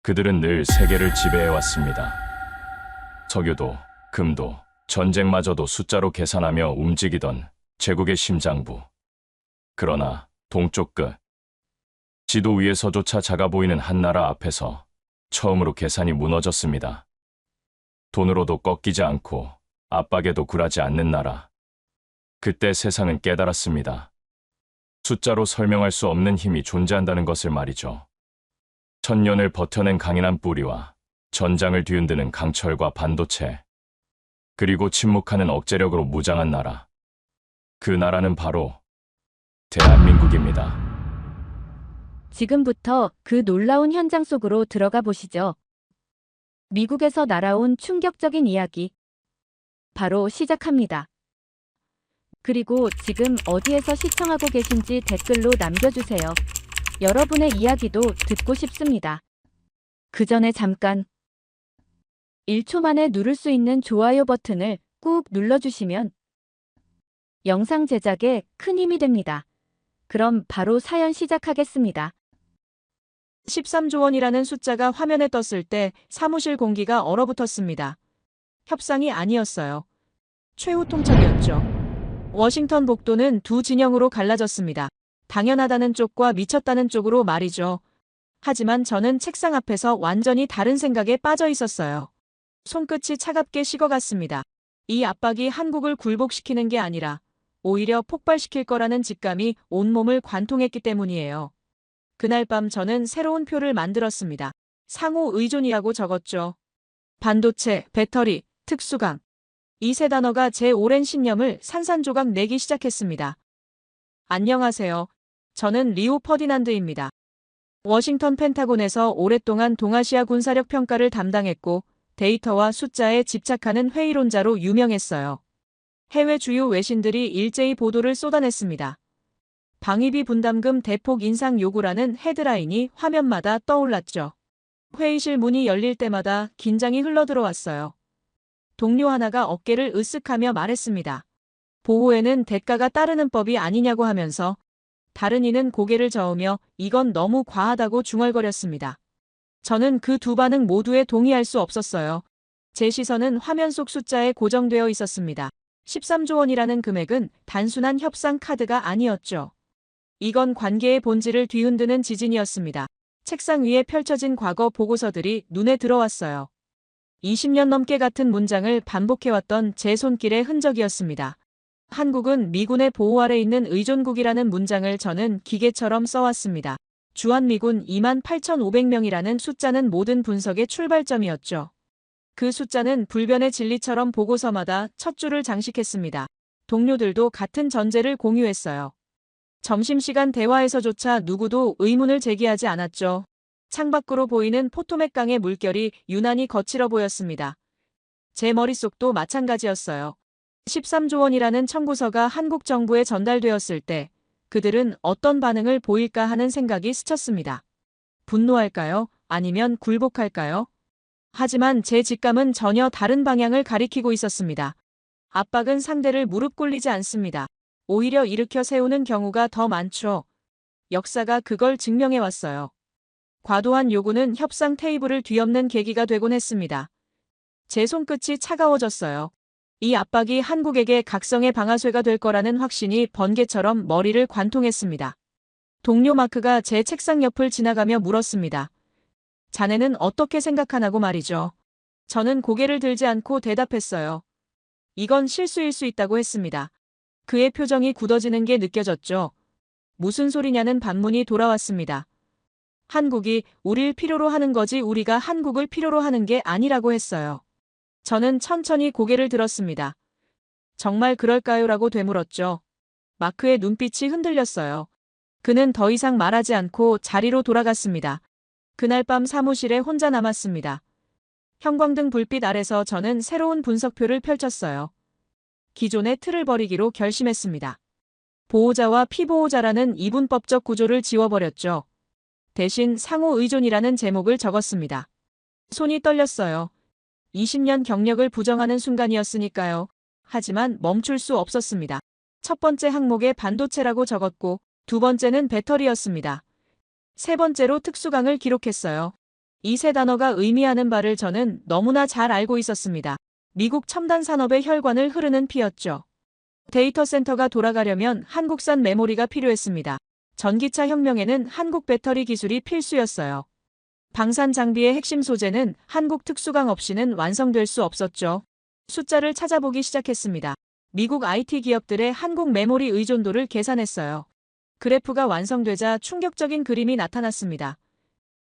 그들은 늘 세계를 지배해왔습니다. 석유도, 금도, 전쟁마저도 숫자로 계산하며 움직이던 제국의 심장부. 그러나 동쪽 끝, 지도 위에서조차 작아 보이는 한 나라 앞에서 처음으로 계산이 무너졌습니다. 돈으로도 꺾이지 않고 압박에도 굴하지 않는 나라. 그때 세상은 깨달았습니다. 숫자로 설명할 수 없는 힘이 존재한다는 것을 말이죠. 천년을 버텨낸 강인한 뿌리와 전장을 뒤흔드는 강철과 반도체, 그리고 침묵하는 억제력으로 무장한 나라. 그 나라는 바로 대한민국입니다. 지금부터 그 놀라운 현장 속으로 들어가 보시죠. 미국에서 날아온 충격적인 이야기. 바로 시작합니다. 그리고 지금 어디에서 시청하고 계신지 댓글로 남겨주세요. 여러분의 이야기도 듣고 싶습니다. 그 전에 잠깐 1초 만에 누를 수 있는 좋아요 버튼을 꾹 눌러주시면 영상 제작에 큰 힘이 됩니다. 그럼 바로 사연 시작하겠습니다. 13조 원이라는 숫자가 화면에 떴을 때 사무실 공기가 얼어붙었습니다. 협상이 아니었어요. 최후 통첩이었죠. 워싱턴 복도는 두 진영으로 갈라졌습니다. 당연하다는 쪽과 미쳤다는 쪽으로 말이죠. 하지만 저는 책상 앞에서 완전히 다른 생각에 빠져 있었어요. 손끝이 차갑게 식어갔습니다. 이 압박이 한국을 굴복시키는 게 아니라 오히려 폭발시킬 거라는 직감이 온몸을 관통했기 때문이에요. 그날 밤 저는 새로운 표를 만들었습니다. 상호 의존이라고 적었죠. 반도체, 배터리, 특수강. 이 세 단어가 제 오랜 신념을 산산조각 내기 시작했습니다. 안녕하세요. 저는 리오 퍼디난드입니다. 워싱턴 펜타곤에서 오랫동안 동아시아 군사력 평가를 담당했고 데이터와 숫자에 집착하는 회의론자로 유명했어요. 해외 주요 외신들이 일제히 보도를 쏟아냈습니다. 방위비 분담금 대폭 인상 요구라는 헤드라인이 화면마다 떠올랐죠. 회의실 문이 열릴 때마다 긴장이 흘러들어왔어요. 동료 하나가 어깨를 으쓱하며 말했습니다. 보호에는 대가가 따르는 법이 아니냐고 하면서 다른 이는 고개를 저으며 이건 너무 과하다고 중얼거렸습니다. 저는 그 두 반응 모두에 동의할 수 없었어요. 제 시선은 화면 속 숫자에 고정되어 있었습니다. 13조 원이라는 금액은 단순한 협상 카드가 아니었죠. 이건 관계의 본질을 뒤흔드는 지진이었습니다. 책상 위에 펼쳐진 과거 보고서들이 눈에 들어왔어요. 20년 넘게 같은 문장을 반복해왔던 제 손길의 흔적이었습니다. 한국은 미군의 보호 아래 있는 의존국이라는 문장을 저는 기계처럼 써왔습니다. 주한미군 28,500명이라는 숫자는 모든 분석의 출발점이었죠. 그 숫자는 불변의 진리처럼 보고서마다 첫 줄을 장식했습니다. 동료들도 같은 전제를 공유했어요. 점심시간 대화에서조차 누구도 의문을 제기하지 않았죠. 창밖으로 보이는 포토맥 강의 물결이 유난히 거칠어 보였습니다. 제 머릿속도 마찬가지였어요. 13조 원이라는 청구서가 한국 정부에 전달되었을 때 그들은 어떤 반응을 보일까 하는 생각이 스쳤습니다. 분노할까요? 아니면 굴복할까요? 하지만 제 직감은 전혀 다른 방향을 가리키고 있었습니다. 압박은 상대를 무릎 꿇리지 않습니다. 오히려 일으켜 세우는 경우가 더 많죠. 역사가 그걸 증명해왔어요. 과도한 요구는 협상 테이블을 뒤엎는 계기가 되곤 했습니다. 제 손끝이 차가워졌어요. 이 압박이 한국에게 각성의 방아쇠가 될 거라는 확신이 번개처럼 머리를 관통했습니다. 동료 마크가 제 책상 옆을 지나가며 물었습니다. 자네는 어떻게 생각하나고 말이죠. 저는 고개를 들지 않고 대답했어요. 이건 실수일 수 있다고 했습니다. 그의 표정이 굳어지는 게 느껴졌죠. 무슨 소리냐는 반문이 돌아왔습니다. 한국이 우릴 필요로 하는 거지 우리가 한국을 필요로 하는 게 아니라고 했어요. 저는 천천히 고개를 들었습니다. 정말 그럴까요? 라고 되물었죠. 마크의 눈빛이 흔들렸어요. 그는 더 이상 말하지 않고 자리로 돌아갔습니다. 그날 밤 사무실에 혼자 남았습니다. 형광등 불빛 아래서 저는 새로운 분석표를 펼쳤어요. 기존의 틀을 버리기로 결심했습니다. 보호자와 피보호자라는 이분법적 구조를 지워버렸죠. 대신 상호 의존이라는 제목을 적었습니다. 손이 떨렸어요. 20년 경력을 부정하는 순간이었으니까요. 하지만 멈출 수 없었습니다. 첫 번째 항목에 반도체라고 적었고 두 번째는 배터리였습니다. 세 번째로 특수강을 기록했어요. 이 세 단어가 의미하는 바를 저는 너무나 잘 알고 있었습니다. 미국 첨단 산업의 혈관을 흐르는 피였죠. 데이터 센터가 돌아가려면 한국산 메모리가 필요했습니다. 전기차 혁명에는 한국 배터리 기술이 필수였어요. 방산 장비의 핵심 소재는 한국 특수강 없이는 완성될 수 없었죠. 숫자를 찾아보기 시작했습니다. 미국 IT 기업들의 한국 메모리 의존도를 계산했어요. 그래프가 완성되자 충격적인 그림이 나타났습니다.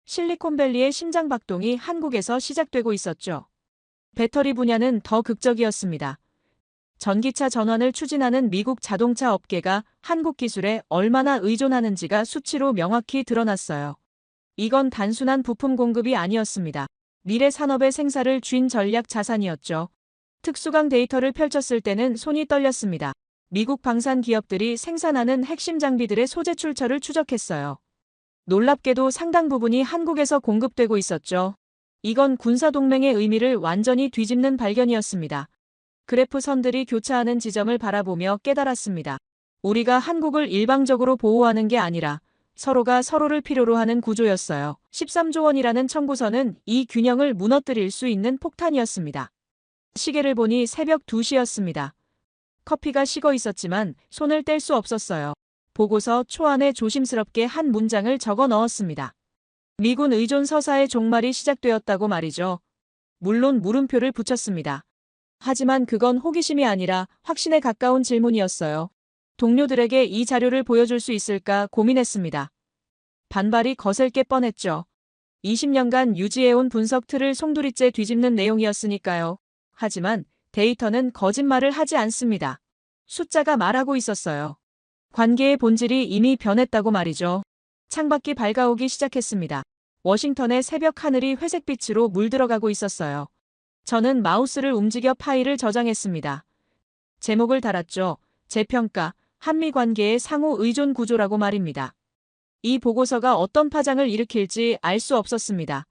실리콘밸리의 심장박동이 한국에서 시작되고 있었죠. 배터리 분야는 더 극적이었습니다. 전기차 전환을 추진하는 미국 자동차 업계가 한국 기술에 얼마나 의존하는지가 수치로 명확히 드러났어요. 이건 단순한 부품 공급이 아니었습니다. 미래 산업의 생사를 쥔 전략 자산이었죠. 특수강 데이터를 펼쳤을 때는 손이 떨렸습니다. 미국 방산 기업들이 생산하는 핵심 장비들의 소재 출처를 추적했어요. 놀랍게도 상당 부분이 한국에서 공급되고 있었죠. 이건 군사동맹의 의미를 완전히 뒤집는 발견이었습니다. 그래프 선들이 교차하는 지점을 바라보며 깨달았습니다. 우리가 한국을 일방적으로 보호하는 게 아니라 서로가 서로를 필요로 하는 구조였어요. 13조 원이라는 청구서는 이 균형을 무너뜨릴 수 있는 폭탄이었습니다. 시계를 보니 새벽 2시였습니다. 커피가 식어 있었지만 손을 뗄 수 없었어요. 보고서 초안에 조심스럽게 한 문장을 적어 넣었습니다. 미군 의존 서사의 종말이 시작되었다고 말이죠. 물론 물음표를 붙였습니다. 하지만 그건 호기심이 아니라 확신에 가까운 질문이었어요. 동료들에게 이 자료를 보여줄 수 있을까 고민했습니다. 반발이 거셀 게 뻔했죠. 20년간 유지해온 분석 틀을 송두리째 뒤집는 내용이었으니까요. 하지만 데이터는 거짓말을 하지 않습니다. 숫자가 말하고 있었어요. 관계의 본질이 이미 변했다고 말이죠. 창밖이 밝아오기 시작했습니다. 워싱턴의 새벽 하늘이 회색빛으로 물들어가고 있었어요. 저는 마우스를 움직여 파일을 저장했습니다. 제목을 달았죠. 재평가, 한미 관계의 상호 의존 구조라고 말입니다. 이 보고서가 어떤 파장을 일으킬지 알 수 없었습니다.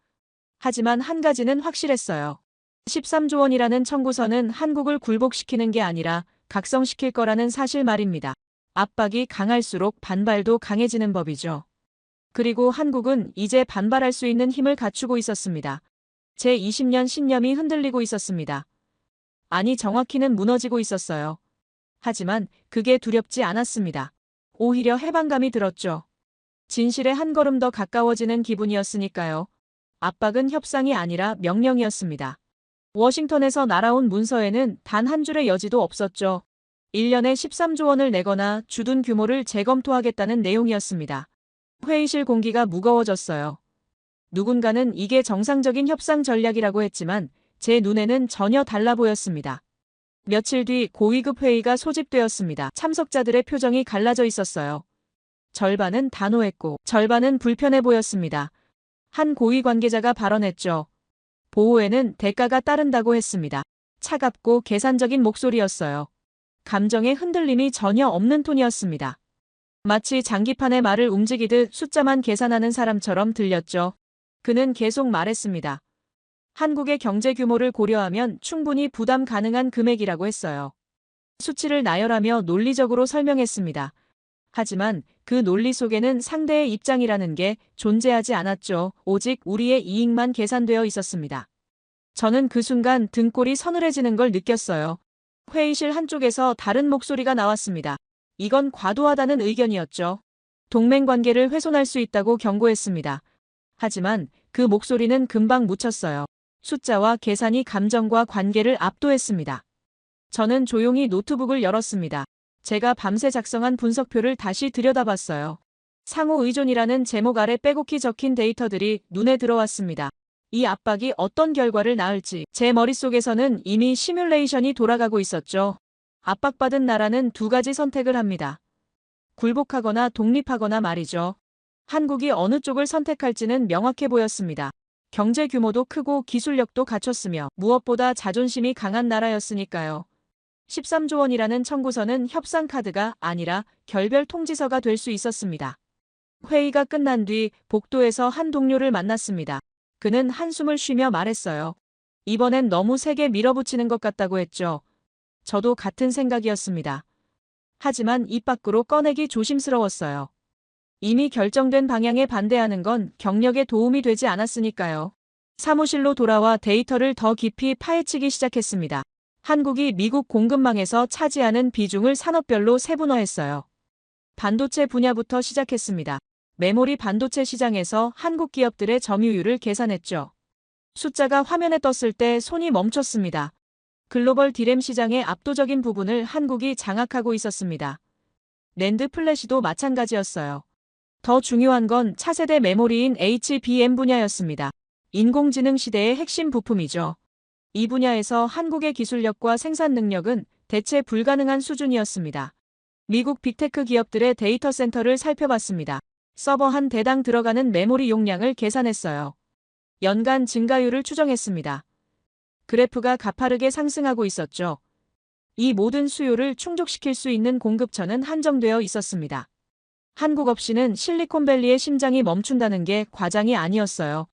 하지만 한 가지는 확실했어요. 13조 원이라는 청구서는 한국을 굴복시키는 게 아니라 각성시킬 거라는 사실 말입니다. 압박이 강할수록 반발도 강해지는 법이죠. 그리고 한국은 이제 반발할 수 있는 힘을 갖추고 있었습니다. 제20년 신념이 흔들리고 있었습니다. 아니, 정확히는 무너지고 있었어요. 하지만 그게 두렵지 않았습니다. 오히려 해방감이 들었죠. 진실에 한 걸음 더 가까워지는 기분이었으니까요. 압박은 협상이 아니라 명령이었습니다. 워싱턴에서 날아온 문서에는 단 한 줄의 여지도 없었죠. 1년에 13조 원을 내거나 주둔 규모를 재검토하겠다는 내용이었습니다. 회의실 공기가 무거워졌어요. 누군가는 이게 정상적인 협상 전략이라고 했지만 제 눈에는 전혀 달라 보였습니다. 며칠 뒤 고위급 회의가 소집되었습니다. 참석자들의 표정이 갈라져 있었어요. 절반은 단호했고 절반은 불편해 보였습니다. 한 고위 관계자가 발언했죠. 보호에는 대가가 따른다고 했습니다. 차갑고 계산적인 목소리였어요. 감정의 흔들림이 전혀 없는 톤이었습니다. 마치 장기판의 말을 움직이듯 숫자만 계산하는 사람처럼 들렸죠. 그는 계속 말했습니다. 한국의 경제 규모를 고려하면 충분히 부담 가능한 금액이라고 했어요. 수치를 나열하며 논리적으로 설명했습니다. 하지만 그 논리 속에는 상대의 입장이라는 게 존재하지 않았죠. 오직 우리의 이익만 계산되어 있었습니다. 저는 그 순간 등골이 서늘해지는 걸 느꼈어요. 회의실 한쪽에서 다른 목소리가 나왔습니다. 이건 과도하다는 의견이었죠. 동맹 관계를 훼손할 수 있다고 경고했습니다. 하지만 그 목소리는 금방 묻혔어요. 숫자와 계산이 감정과 관계를 압도했습니다. 저는 조용히 노트북을 열었습니다. 제가 밤새 작성한 분석표를 다시 들여다봤어요. 상호 의존이라는 제목 아래 빼곡히 적힌 데이터들이 눈에 들어왔습니다. 이 압박이 어떤 결과를 낳을지 제 머릿속에서는 이미 시뮬레이션이 돌아가고 있었죠. 압박받은 나라는 두 가지 선택을 합니다. 굴복하거나 독립하거나 말이죠. 한국이 어느 쪽을 선택할지는 명확해 보였습니다. 경제 규모도 크고 기술력도 갖췄으며 무엇보다 자존심이 강한 나라였으니까요. 13조 원이라는 청구서는 협상 카드가 아니라 결별 통지서가 될 수 있었습니다. 회의가 끝난 뒤 복도에서 한 동료를 만났습니다. 그는 한숨을 쉬며 말했어요. 이번엔 너무 세게 밀어붙이는 것 같다고 했죠. 저도 같은 생각이었습니다. 하지만 입 밖으로 꺼내기 조심스러웠어요. 이미 결정된 방향에 반대하는 건 경력에 도움이 되지 않았으니까요. 사무실로 돌아와 데이터를 더 깊이 파헤치기 시작했습니다. 한국이 미국 공급망에서 차지하는 비중을 산업별로 세분화했어요. 반도체 분야부터 시작했습니다. 메모리 반도체 시장에서 한국 기업들의 점유율을 계산했죠. 숫자가 화면에 떴을 때 손이 멈췄습니다. 글로벌 D램 시장의 압도적인 부분을 한국이 장악하고 있었습니다. 낸드 플래시도 마찬가지였어요. 더 중요한 건 차세대 메모리인 HBM 분야였습니다. 인공지능 시대의 핵심 부품이죠. 이 분야에서 한국의 기술력과 생산 능력은 대체 불가능한 수준이었습니다. 미국 빅테크 기업들의 데이터 센터를 살펴봤습니다. 서버 한 대당 들어가는 메모리 용량을 계산했어요. 연간 증가율을 추정했습니다. 그래프가 가파르게 상승하고 있었죠. 이 모든 수요를 충족시킬 수 있는 공급처는 한정되어 있었습니다. 한국 없이는 실리콘밸리의 심장이 멈춘다는 게 과장이 아니었어요.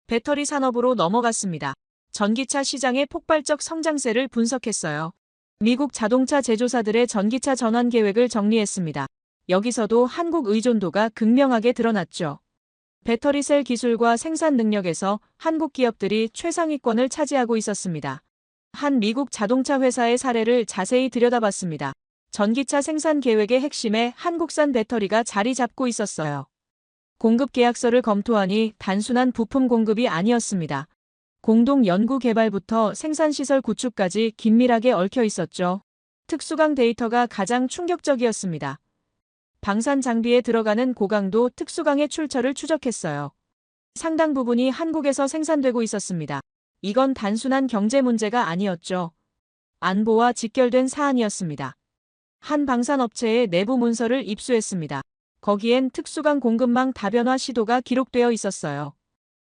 배터리 산업으로 넘어갔습니다. 전기차 시장의 폭발적 성장세를 분석했어요. 미국 자동차 제조사들의 전기차 전환 계획을 정리했습니다. 여기서도 한국 의존도가 극명하게 드러났죠. 배터리 셀 기술과 생산 능력에서 한국 기업들이 최상위권을 차지하고 있었습니다. 한 미국 자동차 회사의 사례를 자세히 들여다봤습니다. 전기차 생산 계획의 핵심에 한국산 배터리가 자리 잡고 있었어요. 공급 계약서를 검토하니 단순한 부품 공급이 아니었습니다. 공동 연구 개발부터 생산시설 구축까지 긴밀하게 얽혀 있었죠. 특수강 데이터가 가장 충격적이었습니다. 방산 장비에 들어가는 고강도 특수강의 출처를 추적했어요. 상당 부분이 한국에서 생산되고 있었습니다. 이건 단순한 경제 문제가 아니었죠. 안보와 직결된 사안이었습니다. 한 방산업체의 내부 문서를 입수했습니다. 거기엔 특수강 공급망 다변화 시도가 기록되어 있었어요.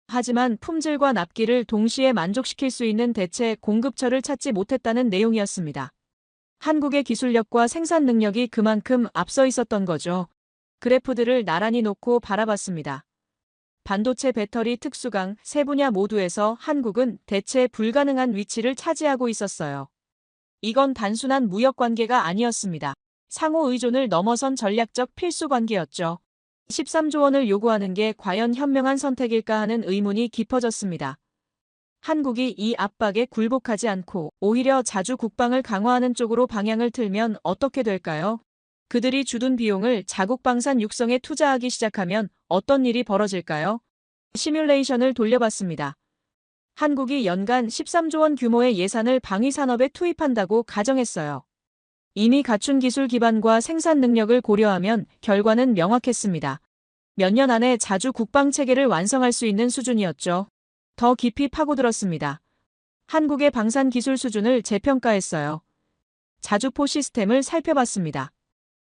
하지만 품질과 납기를 동시에 만족시킬 수 있는 대체 공급처를 찾지 못했다는 내용이었습니다. 한국의 기술력과 생산 능력이 그만큼 앞서 있었던 거죠. 그래프들을 나란히 놓고 바라봤습니다. 반도체, 배터리, 특수강 세 분야 모두에서 한국은 대체 불가능한 위치를 차지하고 있었어요. 이건 단순한 무역 관계가 아니었습니다. 상호 의존을 넘어선 전략적 필수 관계였죠. 13조 원을 요구하는 게 과연 현명한 선택일까 하는 의문이 깊어졌습니다. 한국이 이 압박에 굴복하지 않고 오히려 자주 국방을 강화하는 쪽으로 방향을 틀면 어떻게 될까요? 그들이 주둔 비용을 자국 방산 육성에 투자하기 시작하면 어떤 일이 벌어질까요? 시뮬레이션을 돌려봤습니다. 한국이 연간 13조 원 규모의 예산을 방위 산업에 투입한다고 가정했어요. 이미 갖춘 기술 기반과 생산 능력을 고려하면 결과는 명확했습니다. 몇 년 안에 자주 국방 체계를 완성할 수 있는 수준이었죠. 더 깊이 파고들었습니다. 한국의 방산 기술 수준을 재평가했어요. 자주포 시스템을 살펴봤습니다.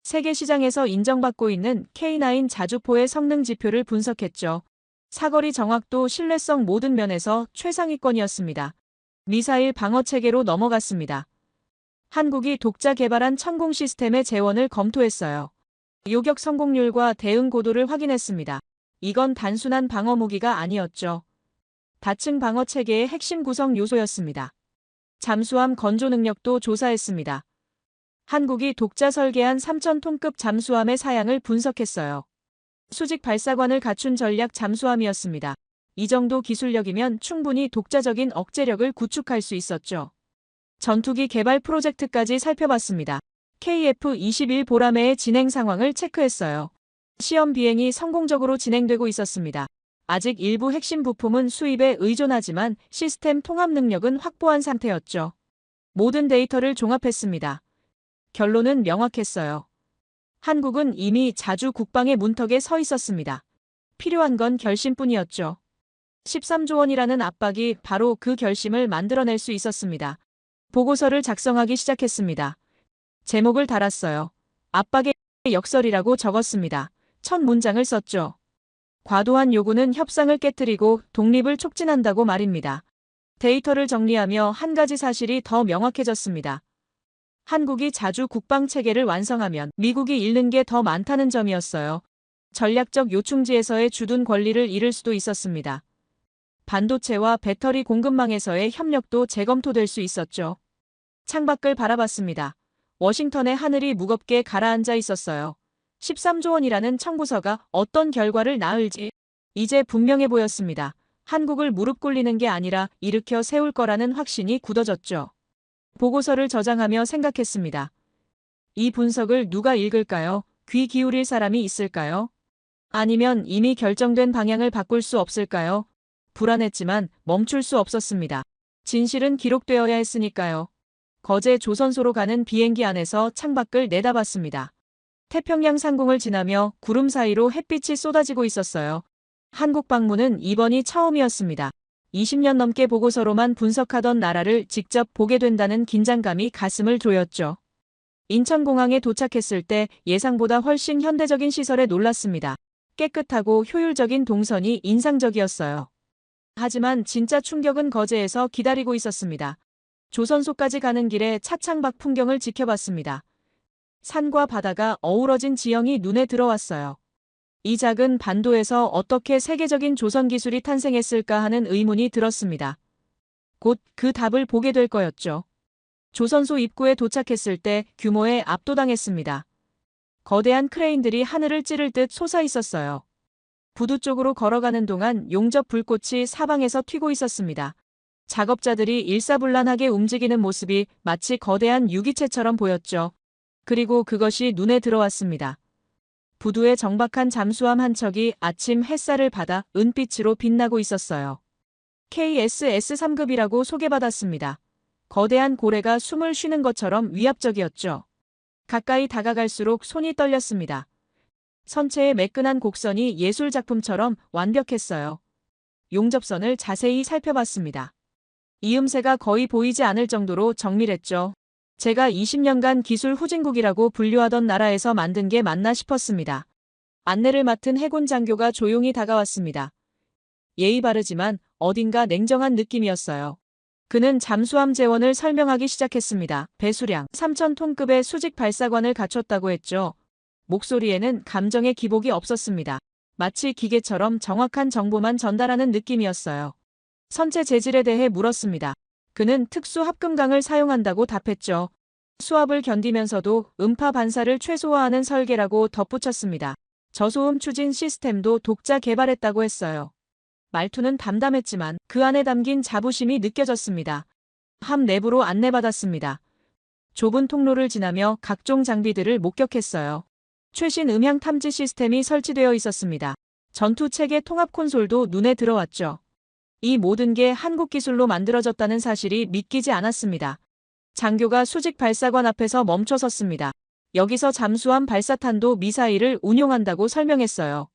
세계 시장에서 인정받고 있는 K9 자주포의 성능 지표를 분석했죠. 사거리 정확도, 신뢰성 모든 면에서 최상위권이었습니다. 미사일 방어 체계로 넘어갔습니다. 한국이 독자 개발한 천공 시스템의 재원을 검토했어요. 요격 성공률과 대응 고도를 확인했습니다. 이건 단순한 방어 무기가 아니었죠. 다층 방어 체계의 핵심 구성 요소였습니다. 잠수함 건조 능력도 조사했습니다. 한국이 독자 설계한 3,000톤급 잠수함의 사양을 분석했어요. 수직 발사관을 갖춘 전략 잠수함이었습니다. 이 정도 기술력이면 충분히 독자적인 억제력을 구축할 수 있었죠. 전투기 개발 프로젝트까지 살펴봤습니다. KF-21 보라매의 진행 상황을 체크했어요. 시험 비행이 성공적으로 진행되고 있었습니다. 아직 일부 핵심 부품은 수입에 의존하지만 시스템 통합 능력은 확보한 상태였죠. 모든 데이터를 종합했습니다. 결론은 명확했어요. 한국은 이미 자주 국방의 문턱에 서 있었습니다. 필요한 건 결심뿐이었죠. 13조 원이라는 압박이 바로 그 결심을 만들어낼 수 있었습니다. 보고서를 작성하기 시작했습니다. 제목을 달았어요. 압박의 역설이라고 적었습니다. 첫 문장을 썼죠. 과도한 요구는 협상을 깨뜨리고 독립을 촉진한다고 말입니다. 데이터를 정리하며 한 가지 사실이 더 명확해졌습니다. 한국이 자주 국방 체계를 완성하면 미국이 잃는 게 더 많다는 점이었어요. 전략적 요충지에서의 주둔 권리를 잃을 수도 있었습니다. 반도체와 배터리 공급망에서의 협력도 재검토될 수 있었죠. 창밖을 바라봤습니다. 워싱턴의 하늘이 무겁게 가라앉아 있었어요. 13조 원이라는 청구서가 어떤 결과를 낳을지 이제 분명해 보였습니다. 한국을 무릎 꿇리는 게 아니라 일으켜 세울 거라는 확신이 굳어졌죠. 보고서를 저장하며 생각했습니다. 이 분석을 누가 읽을까요? 귀 기울일 사람이 있을까요? 아니면 이미 결정된 방향을 바꿀 수 없을까요? 불안했지만 멈출 수 없었습니다. 진실은 기록되어야 했으니까요. 거제 조선소로 가는 비행기 안에서 창밖을 내다봤습니다. 태평양 상공을 지나며 구름 사이로 햇빛이 쏟아지고 있었어요. 한국 방문은 이번이 처음이었습니다. 20년 넘게 보고서로만 분석하던 나라를 직접 보게 된다는 긴장감이 가슴을 조였죠. 인천공항에 도착했을 때 예상보다 훨씬 현대적인 시설에 놀랐습니다. 깨끗하고 효율적인 동선이 인상적이었어요. 하지만 진짜 충격은 거제에서 기다리고 있었습니다. 조선소까지 가는 길에 차창밖 풍경을 지켜봤습니다. 산과 바다가 어우러진 지형이 눈에 들어왔어요. 이 작은 반도에서 어떻게 세계적인 조선 기술이 탄생했을까 하는 의문이 들었습니다. 곧 그 답을 보게 될 거였죠. 조선소 입구에 도착했을 때 규모에 압도당했습니다. 거대한 크레인들이 하늘을 찌를 듯 솟아 있었어요. 부두 쪽으로 걸어가는 동안 용접 불꽃이 사방에서 튀고 있었습니다. 작업자들이 일사불란하게 움직이는 모습이 마치 거대한 유기체처럼 보였죠. 그리고 그것이 눈에 들어왔습니다. 부두의 정박한 잠수함 한 척이 아침 햇살을 받아 은빛으로 빛나고 있었어요. KSS-3급이라고 소개받았습니다. 거대한 고래가 숨을 쉬는 것처럼 위압적이었죠. 가까이 다가갈수록 손이 떨렸습니다. 선체의 매끈한 곡선이 예술작품처럼 완벽했어요. 용접선을 자세히 살펴봤습니다. 이음새가 거의 보이지 않을 정도로 정밀했죠. 제가 20년간 기술 후진국이라고 분류하던 나라에서 만든 게 맞나 싶었습니다. 안내를 맡은 해군 장교가 조용히 다가왔습니다. 예의 바르지만 어딘가 냉정한 느낌이었어요. 그는 잠수함 재원을 설명하기 시작했습니다. 배수량 3,000톤급의 수직 발사관을 갖췄다고 했죠. 목소리에는 감정의 기복이 없었습니다. 마치 기계처럼 정확한 정보만 전달하는 느낌이었어요. 선체 재질에 대해 물었습니다. 그는 특수 합금강을 사용한다고 답했죠. 수압을 견디면서도 음파 반사를 최소화하는 설계라고 덧붙였습니다. 저소음 추진 시스템도 독자 개발했다고 했어요. 말투는 담담했지만 그 안에 담긴 자부심이 느껴졌습니다. 함 내부로 안내받았습니다. 좁은 통로를 지나며 각종 장비들을 목격했어요. 최신 음향 탐지 시스템이 설치되어 있었습니다. 전투 체계 통합 콘솔도 눈에 들어왔죠. 이 모든 게 한국 기술로 만들어졌다는 사실이 믿기지 않았습니다. 장교가 수직 발사관 앞에서 멈춰 섰습니다. 여기서 잠수함 발사탄도 미사일을 운용한다고 설명했어요.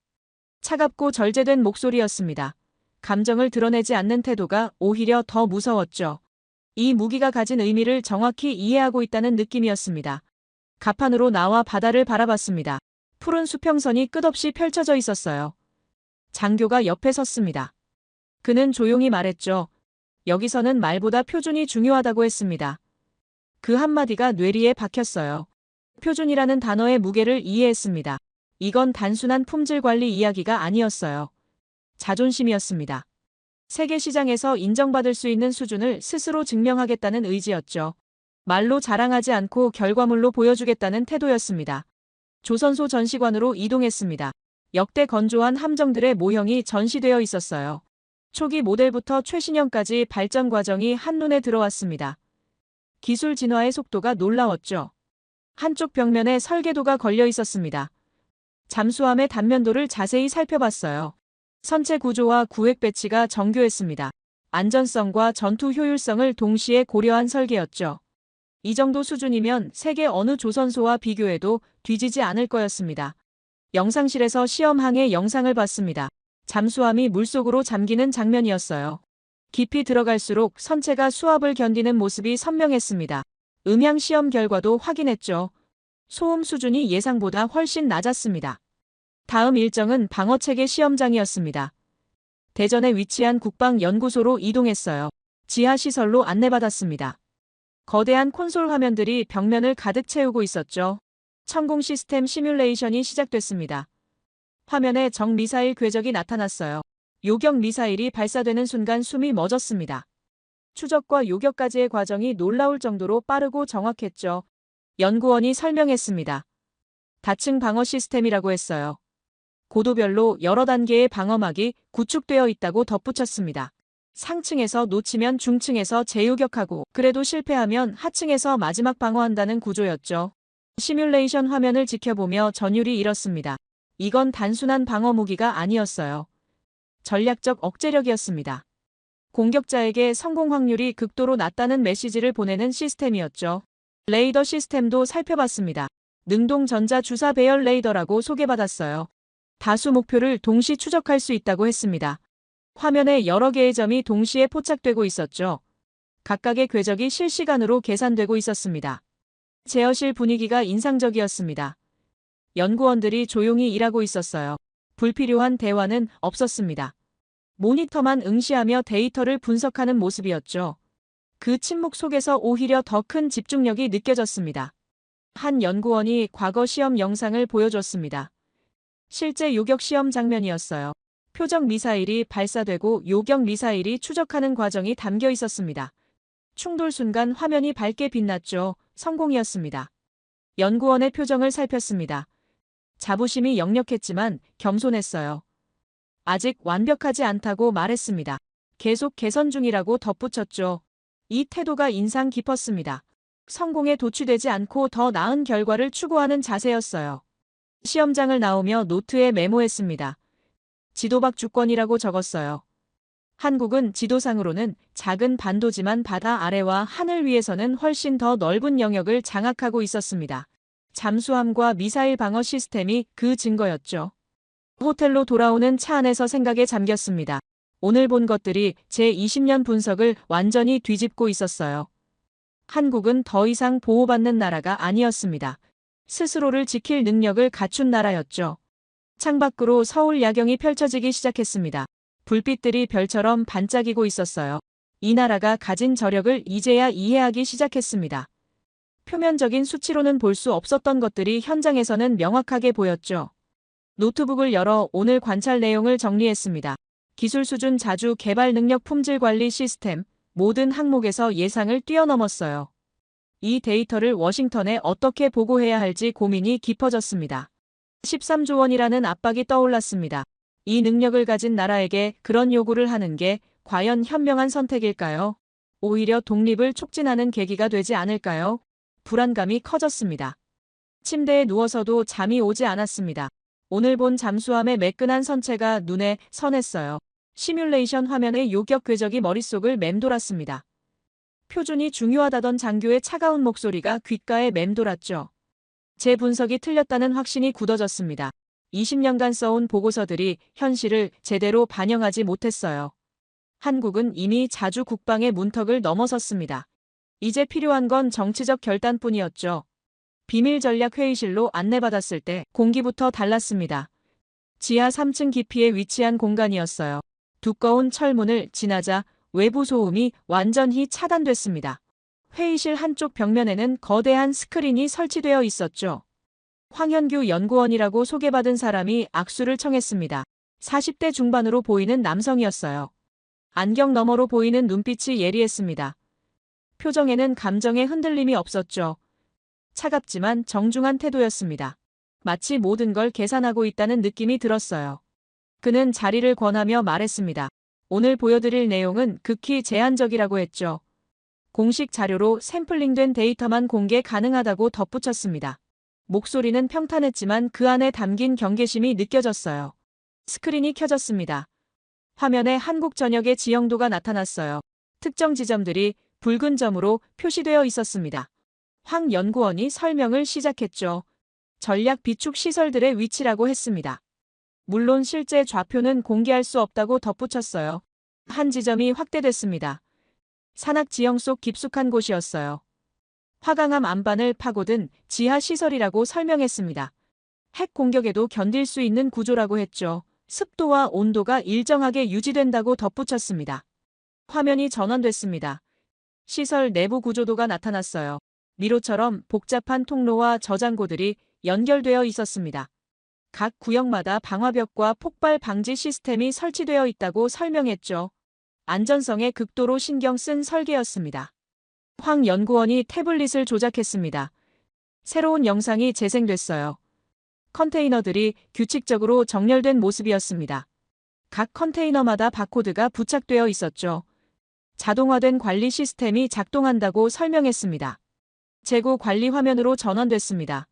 차갑고 절제된 목소리였습니다. 감정을 드러내지 않는 태도가 오히려 더 무서웠죠. 이 무기가 가진 의미를 정확히 이해하고 있다는 느낌이었습니다. 갑판으로 나와 바다를 바라봤습니다. 푸른 수평선이 끝없이 펼쳐져 있었어요. 장교가 옆에 섰습니다. 그는 조용히 말했죠. 여기서는 말보다 표준이 중요하다고 했습니다. 그 한마디가 뇌리에 박혔어요. 표준이라는 단어의 무게를 이해했습니다. 이건 단순한 품질 관리 이야기가 아니었어요. 자존심이었습니다. 세계 시장에서 인정받을 수 있는 수준을 스스로 증명하겠다는 의지였죠. 말로 자랑하지 않고 결과물로 보여주겠다는 태도였습니다. 조선소 전시관으로 이동했습니다. 역대 건조한 함정들의 모형이 전시되어 있었어요. 초기 모델부터 최신형까지 발전 과정이 한눈에 들어왔습니다. 기술 진화의 속도가 놀라웠죠. 한쪽 벽면에 설계도가 걸려 있었습니다. 잠수함의 단면도를 자세히 살펴봤어요. 선체 구조와 구획 배치가 정교했습니다. 안전성과 전투 효율성을 동시에 고려한 설계였죠. 이 정도 수준이면 세계 어느 조선소와 비교해도 뒤지지 않을 거였습니다. 영상실에서 시험항의 영상을 봤습니다. 잠수함이 물속으로 잠기는 장면이었어요. 깊이 들어갈수록 선체가 수압을 견디는 모습이 선명했습니다. 음향 시험 결과도 확인했죠. 소음 수준이 예상보다 훨씬 낮았습니다. 다음 일정은 방어체계 시험장이었습니다. 대전에 위치한 국방연구소로 이동했어요. 지하 시설로 안내받았습니다. 거대한 콘솔 화면들이 벽면을 가득 채우고 있었죠. 천공 시스템 시뮬레이션이 시작됐습니다. 화면에 적 미사일 궤적이 나타났어요. 요격 미사일이 발사되는 순간 숨이 멎었습니다. 추적과 요격까지의 과정이 놀라울 정도로 빠르고 정확했죠. 연구원이 설명했습니다. 다층 방어 시스템이라고 했어요. 고도별로 여러 단계의 방어막이 구축되어 있다고 덧붙였습니다. 상층에서 놓치면 중층에서 재요격하고 그래도 실패하면 하층에서 마지막 방어한다는 구조였죠. 시뮬레이션 화면을 지켜보며 전율이 일었습니다. 이건 단순한 방어 무기가 아니었어요. 전략적 억제력이었습니다. 공격자에게 성공 확률이 극도로 낮다는 메시지를 보내는 시스템이었죠. 레이더 시스템도 살펴봤습니다. 능동 전자 주사 배열 레이더라고 소개받았어요. 다수 목표를 동시 추적할 수 있다고 했습니다. 화면에 여러 개의 점이 동시에 포착되고 있었죠. 각각의 궤적이 실시간으로 계산되고 있었습니다. 제어실 분위기가 인상적이었습니다. 연구원들이 조용히 일하고 있었어요. 불필요한 대화는 없었습니다. 모니터만 응시하며 데이터를 분석하는 모습이었죠. 그 침묵 속에서 오히려 더 큰 집중력이 느껴졌습니다. 한 연구원이 과거 시험 영상을 보여줬습니다. 실제 요격 시험 장면이었어요. 표적 미사일이 발사되고 요격 미사일이 추적하는 과정이 담겨 있었습니다. 충돌 순간 화면이 밝게 빛났죠. 성공이었습니다. 연구원의 표정을 살폈습니다. 자부심이 역력했지만 겸손했어요. 아직 완벽하지 않다고 말했습니다. 계속 개선 중이라고 덧붙였죠. 이 태도가 인상 깊었습니다. 성공에 도취되지 않고 더 나은 결과를 추구하는 자세였어요. 시험장을 나오며 노트에 메모했습니다. 지도박 주권이라고 적었어요. 한국은 지도상으로는 작은 반도지만 바다 아래와 하늘 위에서는 훨씬 더 넓은 영역을 장악하고 있었습니다. 잠수함과 미사일 방어 시스템이 그 증거였죠. 호텔로 돌아오는 차 안에서 생각에 잠겼습니다. 오늘 본 것들이 제 20년 분석을 완전히 뒤집고 있었어요. 한국은 더 이상 보호받는 나라가 아니었습니다. 스스로를 지킬 능력을 갖춘 나라였죠. 창밖으로 서울 야경이 펼쳐지기 시작했습니다. 불빛들이 별처럼 반짝이고 있었어요. 이 나라가 가진 저력을 이제야 이해하기 시작했습니다. 표면적인 수치로는 볼 수 없었던 것들이 현장에서는 명확하게 보였죠. 노트북을 열어 오늘 관찰 내용을 정리했습니다. 기술 수준 자주 개발 능력 품질 관리 시스템, 모든 항목에서 예상을 뛰어넘었어요. 이 데이터를 워싱턴에 어떻게 보고해야 할지 고민이 깊어졌습니다. 13조 원이라는 압박이 떠올랐습니다. 이 능력을 가진 나라에게 그런 요구를 하는 게 과연 현명한 선택일까요? 오히려 독립을 촉진하는 계기가 되지 않을까요? 불안감이 커졌습니다. 침대에 누워서도 잠이 오지 않았습니다. 오늘 본 잠수함의 매끈한 선체가 눈에 선했어요. 시뮬레이션 화면의 요격 궤적이 머릿속을 맴돌았습니다. 표준이 중요하다던 장교의 차가운 목소리가 귓가에 맴돌았죠. 제 분석이 틀렸다는 확신이 굳어졌습니다. 20년간 써온 보고서들이 현실을 제대로 반영하지 못했어요. 한국은 이미 자주 국방의 문턱을 넘어섰습니다. 이제 필요한 건 정치적 결단뿐이었죠. 비밀 전략 회의실로 안내받았을 때 공기부터 달랐습니다. 지하 3층 깊이에 위치한 공간이었어요. 두꺼운 철문을 지나자 외부 소음이 완전히 차단됐습니다. 회의실 한쪽 벽면에는 거대한 스크린이 설치되어 있었죠. 황현규 연구원이라고 소개받은 사람이 악수를 청했습니다. 40대 중반으로 보이는 남성이었어요. 안경 너머로 보이는 눈빛이 예리했습니다. 표정에는 감정의 흔들림이 없었죠. 차갑지만 정중한 태도였습니다. 마치 모든 걸 계산하고 있다는 느낌이 들었어요. 그는 자리를 권하며 말했습니다. 오늘 보여드릴 내용은 극히 제한적이라고 했죠. 공식 자료로 샘플링된 데이터만 공개 가능하다고 덧붙였습니다. 목소리는 평탄했지만 그 안에 담긴 경계심이 느껴졌어요. 스크린이 켜졌습니다. 화면에 한국 전역의 지형도가 나타났어요. 특정 지점들이 붉은 점으로 표시되어 있었습니다. 황 연구원이 설명을 시작했죠. 전략 비축 시설들의 위치라고 했습니다. 물론 실제 좌표는 공개할 수 없다고 덧붙였어요. 한 지점이 확대됐습니다. 산악 지형 속 깊숙한 곳이었어요. 화강암 안반을 파고든 지하 시설이라고 설명했습니다. 핵 공격에도 견딜 수 있는 구조라고 했죠. 습도와 온도가 일정하게 유지된다고 덧붙였습니다. 화면이 전환됐습니다. 시설 내부 구조도가 나타났어요. 미로처럼 복잡한 통로와 저장고들이 연결되어 있었습니다. 각 구역마다 방화벽과 폭발 방지 시스템이 설치되어 있다고 설명했죠. 안전성에 극도로 신경 쓴 설계였습니다. 황 연구원이 태블릿을 조작했습니다. 새로운 영상이 재생됐어요. 컨테이너들이 규칙적으로 정렬된 모습이었습니다. 각 컨테이너마다 바코드가 부착되어 있었죠. 자동화된 관리 시스템이 작동한다고 설명했습니다. 재고 관리 화면으로 전환됐습니다.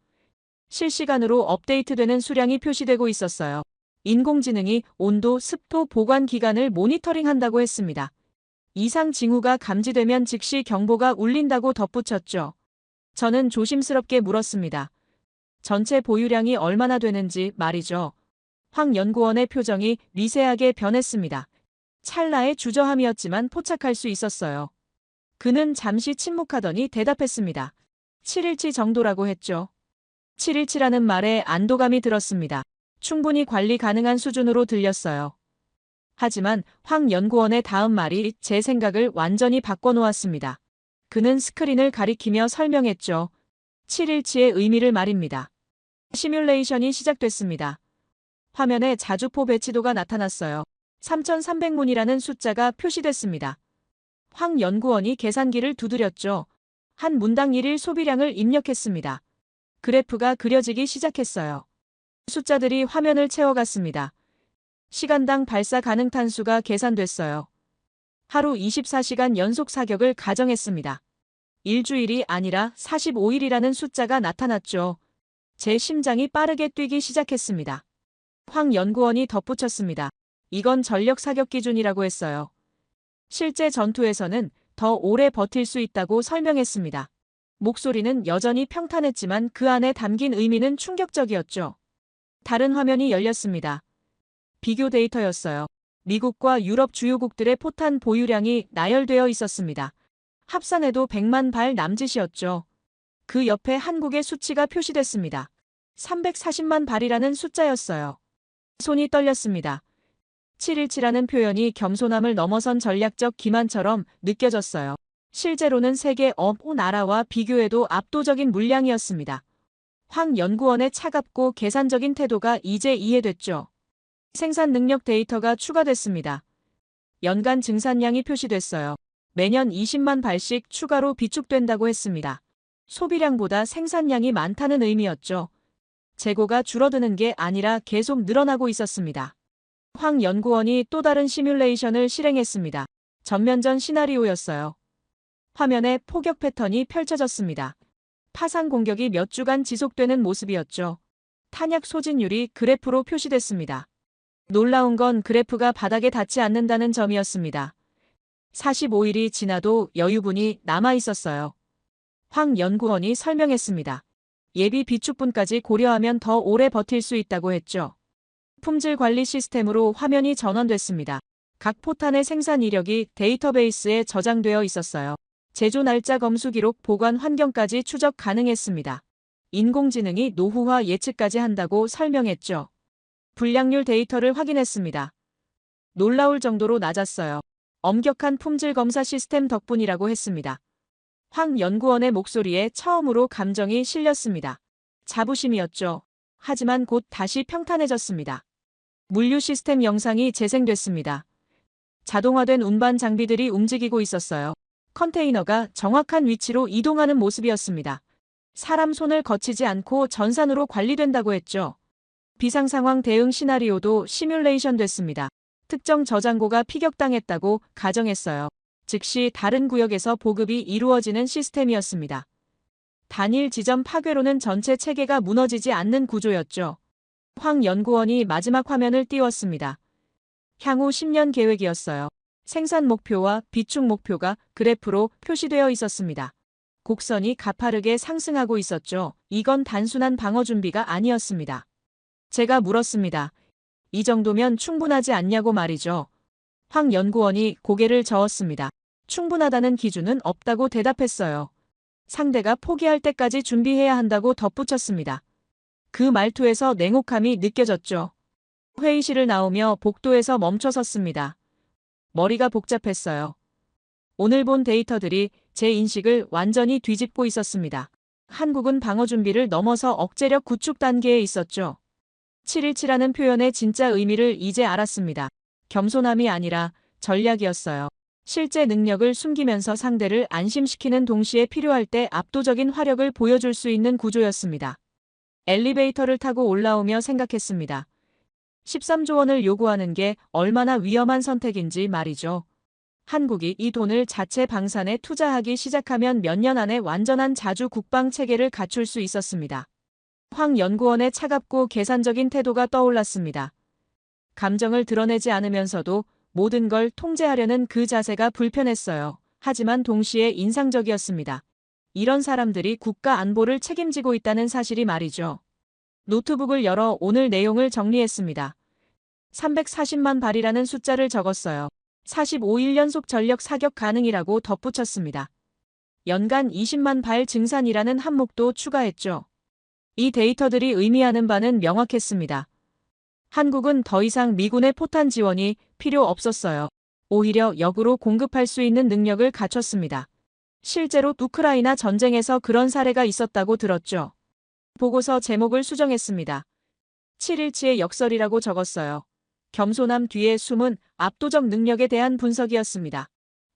실시간으로 업데이트되는 수량이 표시되고 있었어요. 인공지능이 온도, 습도, 보관 기간을 모니터링한다고 했습니다. 이상 징후가 감지되면 즉시 경보가 울린다고 덧붙였죠. 저는 조심스럽게 물었습니다. 전체 보유량이 얼마나 되는지 말이죠. 황 연구원의 표정이 미세하게 변했습니다. 찰나의 주저함이었지만 포착할 수 있었어요. 그는 잠시 침묵하더니 대답했습니다. 7일치 정도라고 했죠. 7일치라는 말에 안도감이 들었습니다. 충분히 관리 가능한 수준으로 들렸어요. 하지만 황 연구원의 다음 말이 제 생각을 완전히 바꿔놓았습니다. 그는 스크린을 가리키며 설명했죠. 7일치의 의미를 말입니다. 시뮬레이션이 시작됐습니다. 화면에 자주포 배치도가 나타났어요. 3,300문이라는 숫자가 표시됐습니다. 황 연구원이 계산기를 두드렸죠. 한 문당 1일 소비량을 입력했습니다. 그래프가 그려지기 시작했어요. 숫자들이 화면을 채워갔습니다. 시간당 발사 가능 탄수가 계산됐어요. 하루 24시간 연속 사격을 가정했습니다. 일주일이 아니라 45일이라는 숫자가 나타났죠. 제 심장이 빠르게 뛰기 시작했습니다. 황 연구원이 덧붙였습니다. 이건 전력 사격 기준이라고 했어요. 실제 전투에서는 더 오래 버틸 수 있다고 설명했습니다. 목소리는 여전히 평탄했지만 그 안에 담긴 의미는 충격적이었죠. 다른 화면이 열렸습니다. 비교 데이터였어요. 미국과 유럽 주요국들의 포탄 보유량이 나열되어 있었습니다. 합산해도 100만 발 남짓이었죠. 그 옆에 한국의 수치가 표시됐습니다. 340만 발이라는 숫자였어요. 손이 떨렸습니다. 717라는 표현이 겸손함을 넘어선 전략적 기만처럼 느껴졌어요. 실제로는 세계 어느 나라와 비교해도 압도적인 물량이었습니다. 황 연구원의 차갑고 계산적인 태도가 이제 이해됐죠. 생산 능력 데이터가 추가됐습니다. 연간 증산량이 표시됐어요. 매년 20만 발씩 추가로 비축된다고 했습니다. 소비량보다 생산량이 많다는 의미였죠. 재고가 줄어드는 게 아니라 계속 늘어나고 있었습니다. 황 연구원이 또 다른 시뮬레이션을 실행했습니다. 전면전 시나리오였어요. 화면에 포격 패턴이 펼쳐졌습니다. 파상 공격이 몇 주간 지속되는 모습이었죠. 탄약 소진율이 그래프로 표시됐습니다. 놀라운 건 그래프가 바닥에 닿지 않는다는 점이었습니다. 45일이 지나도 여유분이 남아 있었어요. 황 연구원이 설명했습니다. 예비 비축분까지 고려하면 더 오래 버틸 수 있다고 했죠. 품질 관리 시스템으로 화면이 전환됐습니다. 각 포탄의 생산 이력이 데이터베이스에 저장되어 있었어요. 제조 날짜 검수 기록 보관 환경까지 추적 가능했습니다. 인공지능이 노후화 예측까지 한다고 설명했죠. 불량률 데이터를 확인했습니다. 놀라울 정도로 낮았어요. 엄격한 품질 검사 시스템 덕분이라고 했습니다. 황 연구원의 목소리에 처음으로 감정이 실렸습니다. 자부심이었죠. 하지만 곧 다시 평탄해졌습니다. 물류 시스템 영상이 재생됐습니다. 자동화된 운반 장비들이 움직이고 있었어요. 컨테이너가 정확한 위치로 이동하는 모습이었습니다. 사람 손을 거치지 않고 전산으로 관리된다고 했죠. 비상상황 대응 시나리오도 시뮬레이션 됐습니다. 특정 저장고가 피격당했다고 가정했어요. 즉시 다른 구역에서 보급이 이루어지는 시스템이었습니다. 단일 지점 파괴로는 전체 체계가 무너지지 않는 구조였죠. 황 연구원이 마지막 화면을 띄웠습니다. 향후 10년 계획이었어요. 생산 목표와 비축 목표가 그래프로 표시되어 있었습니다. 곡선이 가파르게 상승하고 있었죠. 이건 단순한 방어 준비가 아니었습니다. 제가 물었습니다. 이 정도면 충분하지 않냐고 말이죠. 황 연구원이 고개를 저었습니다. 충분하다는 기준은 없다고 대답했어요. 상대가 포기할 때까지 준비해야 한다고 덧붙였습니다. 그 말투에서 냉혹함이 느껴졌죠. 회의실을 나오며 복도에서 멈춰섰습니다. 머리가 복잡했어요. 오늘 본 데이터들이 제 인식을 완전히 뒤집고 있었습니다. 한국은 방어 준비를 넘어서 억제력 구축 단계에 있었죠. 717라는 표현의 진짜 의미를 이제 알았습니다. 겸손함이 아니라 전략이었어요. 실제 능력을 숨기면서 상대를 안심시키는 동시에 필요할 때 압도적인 화력을 보여줄 수 있는 구조였습니다. 엘리베이터를 타고 올라오며 생각했습니다. 13조 원을 요구하는 게 얼마나 위험한 선택인지 말이죠. 한국이 이 돈을 자체 방산에 투자하기 시작하면 몇 년 안에 완전한 자주 국방 체계를 갖출 수 있었습니다. 황 연구원의 차갑고 계산적인 태도가 떠올랐습니다. 감정을 드러내지 않으면서도 모든 걸 통제하려는 그 자세가 불편했어요. 하지만 동시에 인상적이었습니다. 이런 사람들이 국가 안보를 책임지고 있다는 사실이 말이죠. 노트북을 열어 오늘 내용을 정리했습니다. 340만 발이라는 숫자를 적었어요. 45일 연속 전력 사격 가능이라고 덧붙였습니다. 연간 20만 발 증산이라는 항목도 추가했죠. 이 데이터들이 의미하는 바는 명확했습니다. 한국은 더 이상 미군의 포탄 지원이 필요 없었어요. 오히려 역으로 공급할 수 있는 능력을 갖췄습니다. 실제로 우크라이나 전쟁에서 그런 사례가 있었다고 들었죠. 보고서 제목을 수정했습니다. 7일치의 역설이라고 적었어요. 겸손함 뒤에 숨은 압도적 능력에 대한 분석이었습니다.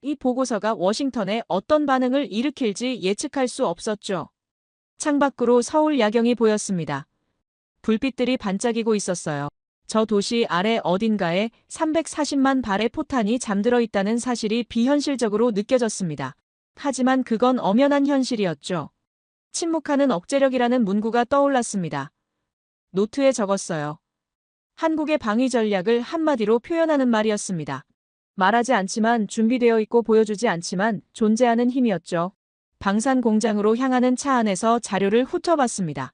이 보고서가 워싱턴에 어떤 반응을 일으킬지 예측할 수 없었죠. 창밖으로 서울 야경이 보였습니다. 불빛들이 반짝이고 있었어요. 저 도시 아래 어딘가에 340만 발의 포탄이 잠들어 있다는 사실이 비현실적으로 느껴졌습니다. 하지만 그건 엄연한 현실이었죠. 침묵하는 억제력이라는 문구가 떠올랐습니다. 노트에 적었어요. 한국의 방위 전략을 한마디로 표현하는 말이었습니다. 말하지 않지만 준비되어 있고 보여주지 않지만 존재하는 힘이었죠. 방산 공장으로 향하는 차 안에서 자료를 훑어봤습니다.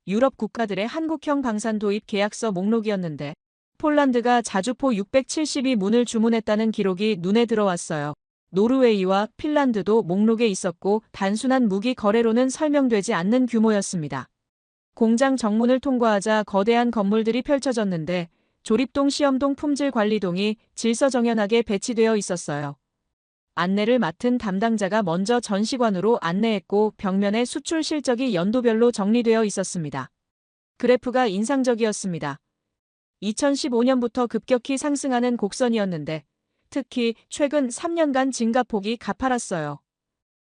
유럽 국가들의 한국형 방산 도입 계약서 목록이었는데 폴란드가 자주포 672문을 주문했다는 기록이 눈에 들어왔어요. 노르웨이와 핀란드도 목록에 있었고 단순한 무기 거래로는 설명되지 않는 규모였습니다. 공장 정문을 통과하자 거대한 건물들이 펼쳐졌는데 조립동, 시험동, 품질관리동이 질서정연하게 배치되어 있었어요. 안내를 맡은 담당자가 먼저 전시관으로 안내했고 벽면에 수출 실적이 연도별로 정리되어 있었습니다. 그래프가 인상적이었습니다. 2015년부터 급격히 상승하는 곡선이었는데 특히 최근 3년간 증가폭이 가팔랐어요.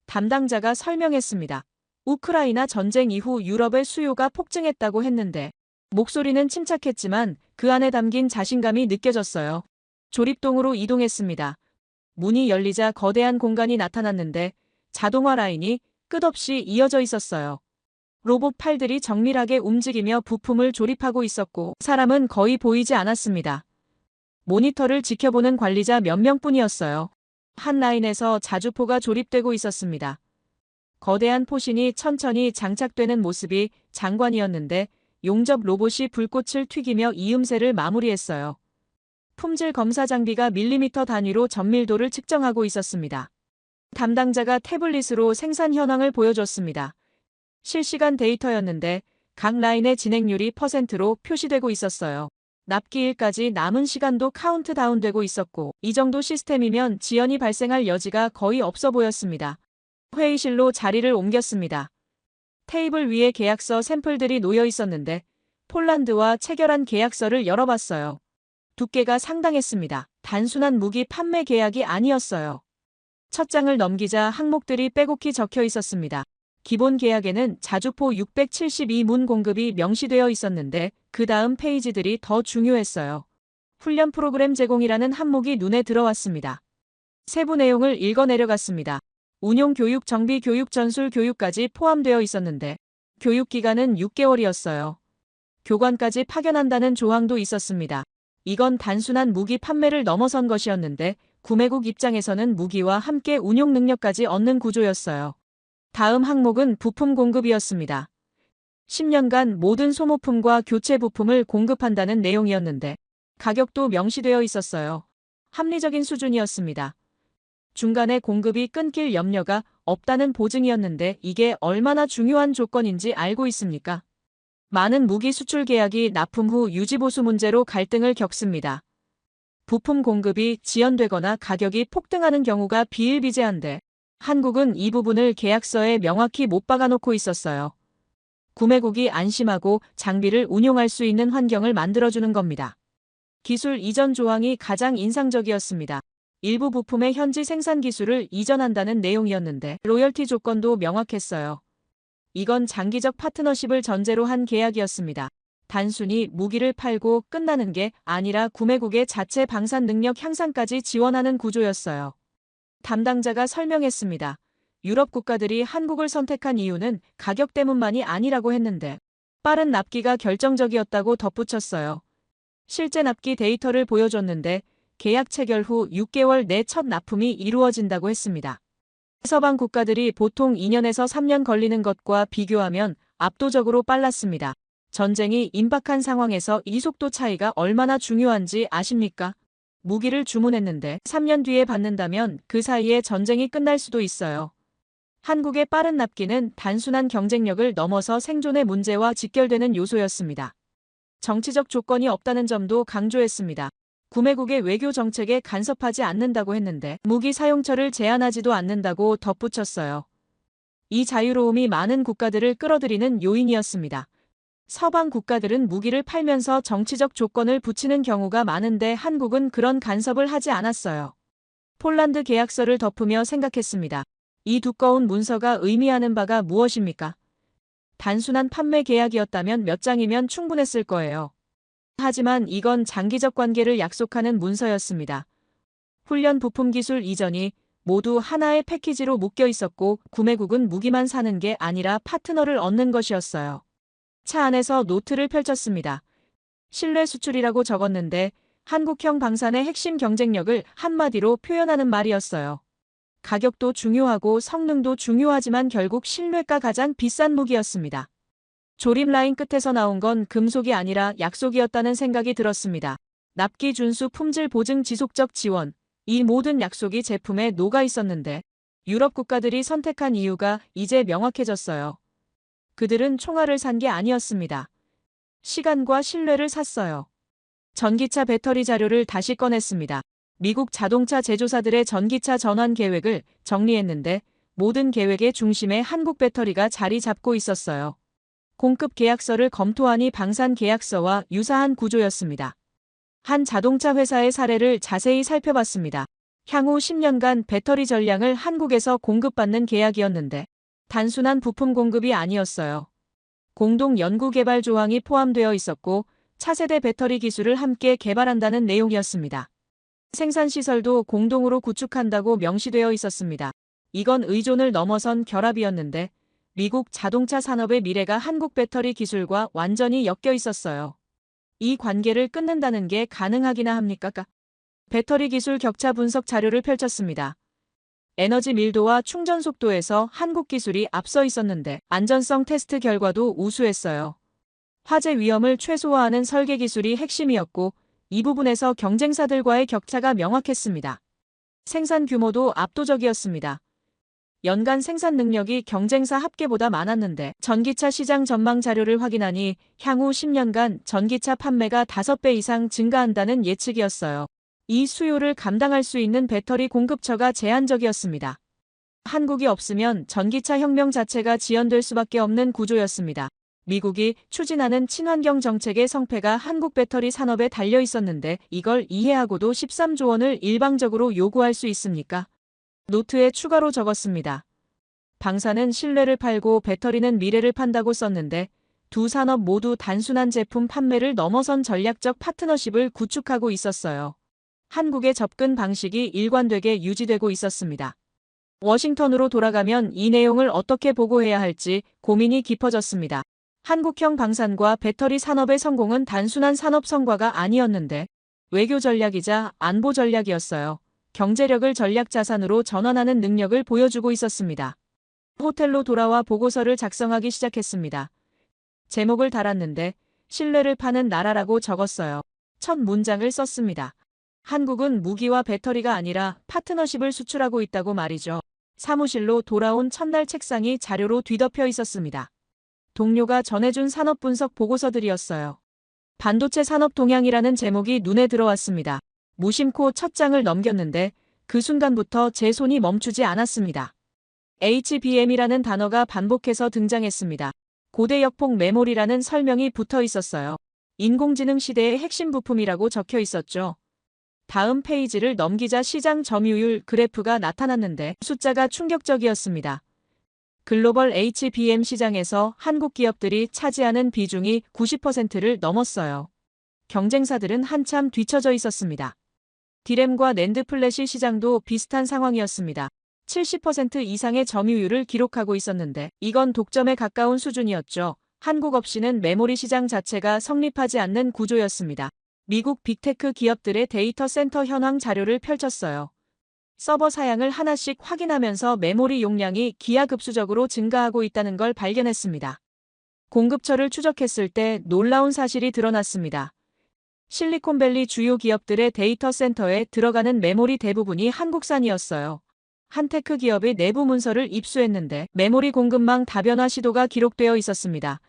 담당자가 설명했습니다. 우크라이나 전쟁 이후 유럽의 수요가 폭증했다고 했는데 목소리는 침착했지만 그 안에 담긴 자신감이 느껴졌어요. 조립동으로 이동했습니다. 문이 열리자 거대한 공간이 나타났는데 자동화 라인이 끝없이 이어져 있었어요. 로봇 팔들이 정밀하게 움직이며 부품을 조립하고 있었고 사람은 거의 보이지 않았습니다. 모니터를 지켜보는 관리자 몇 명뿐이었어요. 한 라인에서 자주포가 조립되고 있었습니다. 거대한 포신이 천천히 장착되는 모습이 장관이었는데 용접 로봇이 불꽃을 튀기며 이음새를 마무리했어요. 품질 검사 장비가 밀리미터 단위로 전밀도를 측정하고 있었습니다. 담당자가 태블릿으로 생산 현황을 보여줬습니다. 실시간 데이터였는데 각 라인의 진행률이 %로 표시되고 있었어요. 납기일까지 남은 시간도 카운트다운되고 있었고 이 정도 시스템이면 지연이 발생할 여지가 거의 없어 보였습니다. 회의실로 자리를 옮겼습니다. 테이블 위에 계약서 샘플들이 놓여 있었는데 폴란드와 체결한 계약서를 열어봤어요. 두께가 상당했습니다. 단순한 무기 판매 계약이 아니었어요. 첫 장을 넘기자 항목들이 빼곡히 적혀 있었습니다. 기본 계약에는 자주포 672문 공급이 명시되어 있었는데 그 다음 페이지들이 더 중요했어요. 훈련 프로그램 제공이라는 항목이 눈에 들어왔습니다. 세부 내용을 읽어 내려갔습니다. 운용 교육, 정비 교육, 전술 교육까지 포함되어 있었는데 교육 기간은 6개월이었어요. 교관까지 파견한다는 조항도 있었습니다. 이건 단순한 무기 판매를 넘어선 것이었는데 구매국 입장에서는 무기와 함께 운용 능력까지 얻는 구조였어요. 다음 항목은 부품 공급이었습니다. 10년간 모든 소모품과 교체 부품을 공급한다는 내용이었는데 가격도 명시되어 있었어요. 합리적인 수준이었습니다. 중간에 공급이 끊길 염려가 없다는 보증이었는데 이게 얼마나 중요한 조건인지 알고 있습니까? 많은 무기 수출 계약이 납품 후 유지보수 문제로 갈등을 겪습니다. 부품 공급이 지연되거나 가격이 폭등하는 경우가 비일비재한데 한국은 이 부분을 계약서에 명확히 못 박아놓고 있었어요. 구매국이 안심하고 장비를 운용할 수 있는 환경을 만들어주는 겁니다. 기술 이전 조항이 가장 인상적이었습니다. 일부 부품의 현지 생산 기술을 이전한다는 내용이었는데 로열티 조건도 명확했어요. 이건 장기적 파트너십을 전제로 한 계약이었습니다. 단순히 무기를 팔고 끝나는 게 아니라 구매국의 자체 방산 능력 향상까지 지원하는 구조였어요. 담당자가 설명했습니다. 유럽 국가들이 한국을 선택한 이유는 가격 때문만이 아니라고 했는데 빠른 납기가 결정적이었다고 덧붙였어요. 실제 납기 데이터를 보여줬는데 계약 체결 후 6개월 내 첫 납품이 이루어진다고 했습니다. 서방 국가들이 보통 2년에서 3년 걸리는 것과 비교하면 압도적으로 빨랐습니다. 전쟁이 임박한 상황에서 이 속도 차이가 얼마나 중요한지 아십니까? 무기를 주문했는데 3년 뒤에 받는다면 그 사이에 전쟁이 끝날 수도 있어요. 한국의 빠른 납기는 단순한 경쟁력을 넘어서 생존의 문제와 직결되는 요소였습니다. 정치적 조건이 없다는 점도 강조했습니다. 구매국의 외교 정책에 간섭하지 않는다고 했는데 무기 사용처를 제한하지도 않는다고 덧붙였어요. 이 자유로움이 많은 국가들을 끌어들이는 요인이었습니다. 서방 국가들은 무기를 팔면서 정치적 조건을 붙이는 경우가 많은데 한국은 그런 간섭을 하지 않았어요. 폴란드 계약서를 덮으며 생각했습니다. 이 두꺼운 문서가 의미하는 바가 무엇입니까? 단순한 판매 계약이었다면 몇 장이면 충분했을 거예요. 하지만 이건 장기적 관계를 약속하는 문서였습니다. 훈련 부품 기술 이전이 모두 하나의 패키지로 묶여 있었고 구매국은 무기만 사는 게 아니라 파트너를 얻는 것이었어요. 차 안에서 노트를 펼쳤습니다. 신뢰 수출이라고 적었는데 한국형 방산의 핵심 경쟁력을 한마디로 표현하는 말이었어요. 가격도 중요하고 성능도 중요하지만 결국 신뢰가 가장 비싼 무기였습니다. 조립 라인 끝에서 나온 건 금속이 아니라 약속이었다는 생각이 들었습니다. 납기 준수 품질 보증 지속적 지원. 이 모든 약속이 제품에 녹아 있었는데 유럽 국가들이 선택한 이유가 이제 명확해졌어요. 그들은 총알을 산 게 아니었습니다. 시간과 신뢰를 샀어요. 전기차 배터리 자료를 다시 꺼냈습니다. 미국 자동차 제조사들의 전기차 전환 계획을 정리했는데 모든 계획의 중심에 한국 배터리가 자리 잡고 있었어요. 공급 계약서를 검토하니 방산 계약서와 유사한 구조였습니다. 한 자동차 회사의 사례를 자세히 살펴봤습니다. 향후 10년간 배터리 전량을 한국에서 공급받는 계약이었는데 단순한 부품 공급이 아니었어요. 공동 연구 개발 조항이 포함되어 있었고 차세대 배터리 기술을 함께 개발한다는 내용이었습니다. 생산시설도 공동으로 구축한다고 명시되어 있었습니다. 이건 의존을 넘어선 결합이었는데 미국 자동차 산업의 미래가 한국 배터리 기술과 완전히 엮여 있었어요. 이 관계를 끊는다는 게 가능하기나 합니까? 배터리 기술 격차 분석 자료를 펼쳤습니다. 에너지 밀도와 충전 속도에서 한국 기술이 앞서 있었는데 안전성 테스트 결과도 우수했어요. 화재 위험을 최소화하는 설계 기술이 핵심이었고 이 부분에서 경쟁사들과의 격차가 명확했습니다. 생산 규모도 압도적이었습니다. 연간 생산 능력이 경쟁사 합계보다 많았는데 전기차 시장 전망 자료를 확인하니 향후 10년간 전기차 판매가 5배 이상 증가한다는 예측이었어요. 이 수요를 감당할 수 있는 배터리 공급처가 제한적이었습니다. 한국이 없으면 전기차 혁명 자체가 지연될 수밖에 없는 구조였습니다. 미국이 추진하는 친환경 정책의 성패가 한국 배터리 산업에 달려 있었는데 이걸 이해하고도 13조 원을 일방적으로 요구할 수 있습니까? 노트에 추가로 적었습니다. 방산은 신뢰를 팔고 배터리는 미래를 판다고 썼는데 두 산업 모두 단순한 제품 판매를 넘어선 전략적 파트너십을 구축하고 있었어요. 한국의 접근 방식이 일관되게 유지되고 있었습니다. 워싱턴으로 돌아가면 이 내용을 어떻게 보고해야 할지 고민이 깊어졌습니다. 한국형 방산과 배터리 산업의 성공은 단순한 산업 성과가 아니었는데 외교 전략이자 안보 전략이었어요. 경제력을 전략 자산으로 전환하는 능력을 보여주고 있었습니다. 호텔로 돌아와 보고서를 작성하기 시작했습니다. 제목을 달았는데 신뢰를 파는 나라라고 적었어요. 첫 문장을 썼습니다. 한국은 무기와 배터리가 아니라 파트너십을 수출하고 있다고 말이죠. 사무실로 돌아온 첫날 책상이 자료로 뒤덮여 있었습니다. 동료가 전해준 산업 분석 보고서들이었어요. 반도체 산업 동향이라는 제목이 눈에 들어왔습니다. 무심코 첫 장을 넘겼는데 그 순간부터 제 손이 멈추지 않았습니다. HBM이라는 단어가 반복해서 등장했습니다. 고대 역폭 메모리라는 설명이 붙어 있었어요. 인공지능 시대의 핵심 부품이라고 적혀 있었죠. 다음 페이지를 넘기자 시장 점유율 그래프가 나타났는데 숫자가 충격적이었습니다. 글로벌 HBM 시장에서 한국 기업들이 차지하는 비중이 90%를 넘었어요. 경쟁사들은 한참 뒤처져 있었습니다. 디램과 낸드 플래시 시장도 비슷한 상황이었습니다. 70% 이상의 점유율을 기록하고 있었는데 이건 독점에 가까운 수준이었죠. 한국 없이는 메모리 시장 자체가 성립하지 않는 구조였습니다. 미국 빅테크 기업들의 데이터 센터 현황 자료를 펼쳤어요. 서버 사양을 하나씩 확인하면서 메모리 용량이 기하급수적으로 증가하고 있다는 걸 발견했습니다. 공급처를 추적했을 때 놀라운 사실이 드러났습니다. 실리콘밸리 주요 기업들의 데이터 센터에 들어가는 메모리 대부분이 한국산이었어요. 한 테크 기업의 내부 문서를 입수했는데 메모리 공급망 다변화 시도가 기록되어 있었습니다.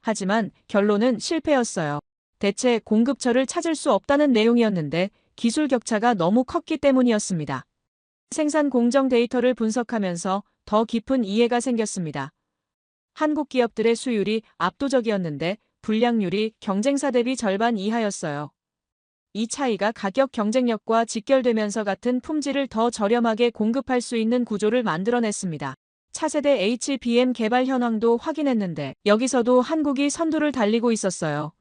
하지만 결론은 실패였어요. 대체 공급처를 찾을 수 없다는 내용이었는데 기술 격차가 너무 컸기 때문이었습니다. 생산 공정 데이터를 분석하면서 더 깊은 이해가 생겼습니다. 한국 기업들의 수율이 압도적이었는데 불량률이 경쟁사 대비 절반 이하였어요. 이 차이가 가격 경쟁력과 직결되면서 같은 품질을 더 저렴하게 공급할 수 있는 구조를 만들어냈습니다. 차세대 HBM 개발 현황도 확인했는데 여기서도 한국이 선두를 달리고 있었어요.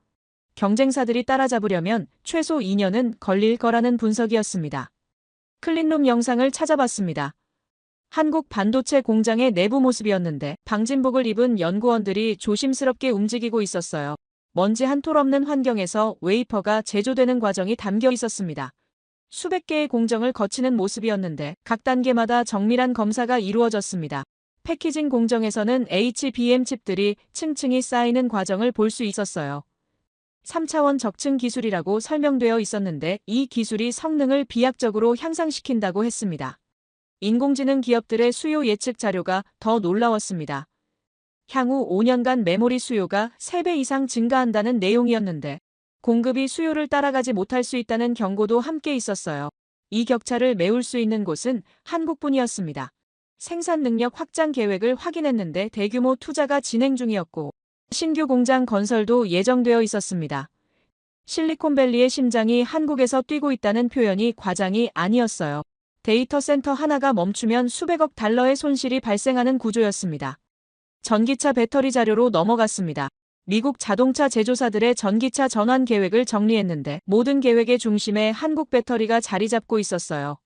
경쟁사들이 따라잡으려면 최소 2년은 걸릴 거라는 분석이었습니다. 클린룸 영상을 찾아봤습니다. 한국 반도체 공장의 내부 모습이었는데 방진복을 입은 연구원들이 조심스럽게 움직이고 있었어요. 먼지 한 톨 없는 환경에서 웨이퍼가 제조되는 과정이 담겨 있었습니다. 수백 개의 공정을 거치는 모습이었는데 각 단계마다 정밀한 검사가 이루어졌습니다. 패키징 공정에서는 HBM 칩들이 층층이 쌓이는 과정을 볼 수 있었어요. 3차원 적층 기술이라고 설명되어 있었는데 이 기술이 성능을 비약적으로 향상시킨다고 했습니다. 인공지능 기업들의 수요 예측 자료가 더 놀라웠습니다. 향후 5년간 메모리 수요가 3배 이상 증가한다는 내용이었는데 공급이 수요를 따라가지 못할 수 있다는 경고도 함께 있었어요. 이 격차를 메울 수 있는 곳은 한국뿐이었습니다. 생산 능력 확장 계획을 확인했는데 대규모 투자가 진행 중이었고 신규 공장 건설도 예정되어 있었습니다. 실리콘밸리의 심장이 한국에서 뛰고 있다는 표현이 과장이 아니었어요. 데이터 센터 하나가 멈추면 수백억 달러의 손실이 발생하는 구조였습니다. 전기차 배터리 자료로 넘어갔습니다. 미국 자동차 제조사들의 전기차 전환 계획을 정리했는데 모든 계획의 중심에 한국 배터리가 자리 잡고 있었어요.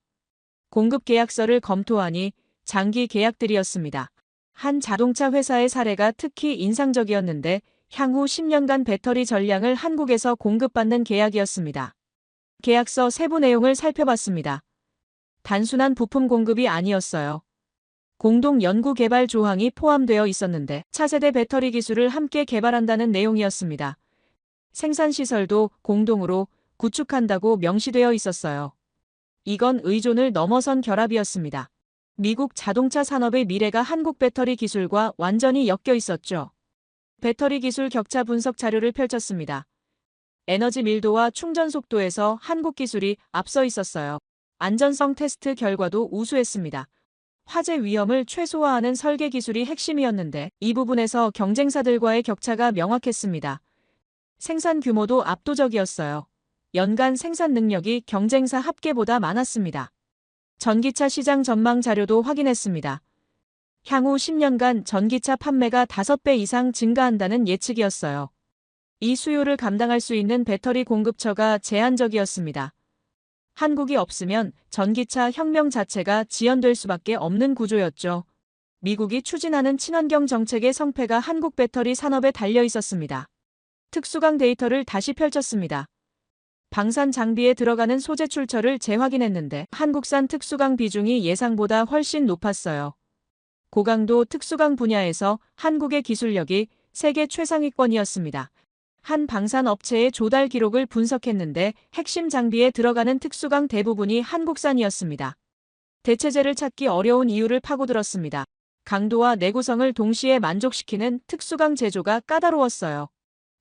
공급 계약서를 검토하니 장기 계약들이었습니다. 한 자동차 회사의 사례가 특히 인상적이었는데 향후 10년간 배터리 전량을 한국에서 공급받는 계약이었습니다. 계약서 세부 내용을 살펴봤습니다. 단순한 부품 공급이 아니었어요. 공동 연구 개발 조항이 포함되어 있었는데 차세대 배터리 기술을 함께 개발한다는 내용이었습니다. 생산 시설도 공동으로 구축한다고 명시되어 있었어요. 이건 의존을 넘어선 결합이었습니다. 미국 자동차 산업의 미래가 한국 배터리 기술과 완전히 엮여 있었죠. 배터리 기술 격차 분석 자료를 펼쳤습니다. 에너지 밀도와 충전 속도에서 한국 기술이 앞서 있었어요. 안전성 테스트 결과도 우수했습니다. 화재 위험을 최소화하는 설계 기술이 핵심이었는데 이 부분에서 경쟁사들과의 격차가 명확했습니다. 생산 규모도 압도적이었어요. 연간 생산 능력이 경쟁사 합계보다 많았습니다. 전기차 시장 전망 자료도 확인했습니다. 향후 10년간 전기차 판매가 5배 이상 증가한다는 예측이었어요. 이 수요를 감당할 수 있는 배터리 공급처가 제한적이었습니다. 한국이 없으면 전기차 혁명 자체가 지연될 수밖에 없는 구조였죠. 미국이 추진하는 친환경 정책의 성패가 한국 배터리 산업에 달려 있었습니다. 특수강 데이터를 다시 펼쳤습니다. 방산 장비에 들어가는 소재 출처를 재확인했는데 한국산 특수강 비중이 예상보다 훨씬 높았어요. 고강도 특수강 분야에서 한국의 기술력이 세계 최상위권이었습니다. 한 방산 업체의 조달 기록을 분석했는데 핵심 장비에 들어가는 특수강 대부분이 한국산이었습니다. 대체재를 찾기 어려운 이유를 파고들었습니다. 강도와 내구성을 동시에 만족시키는 특수강 제조가 까다로웠어요.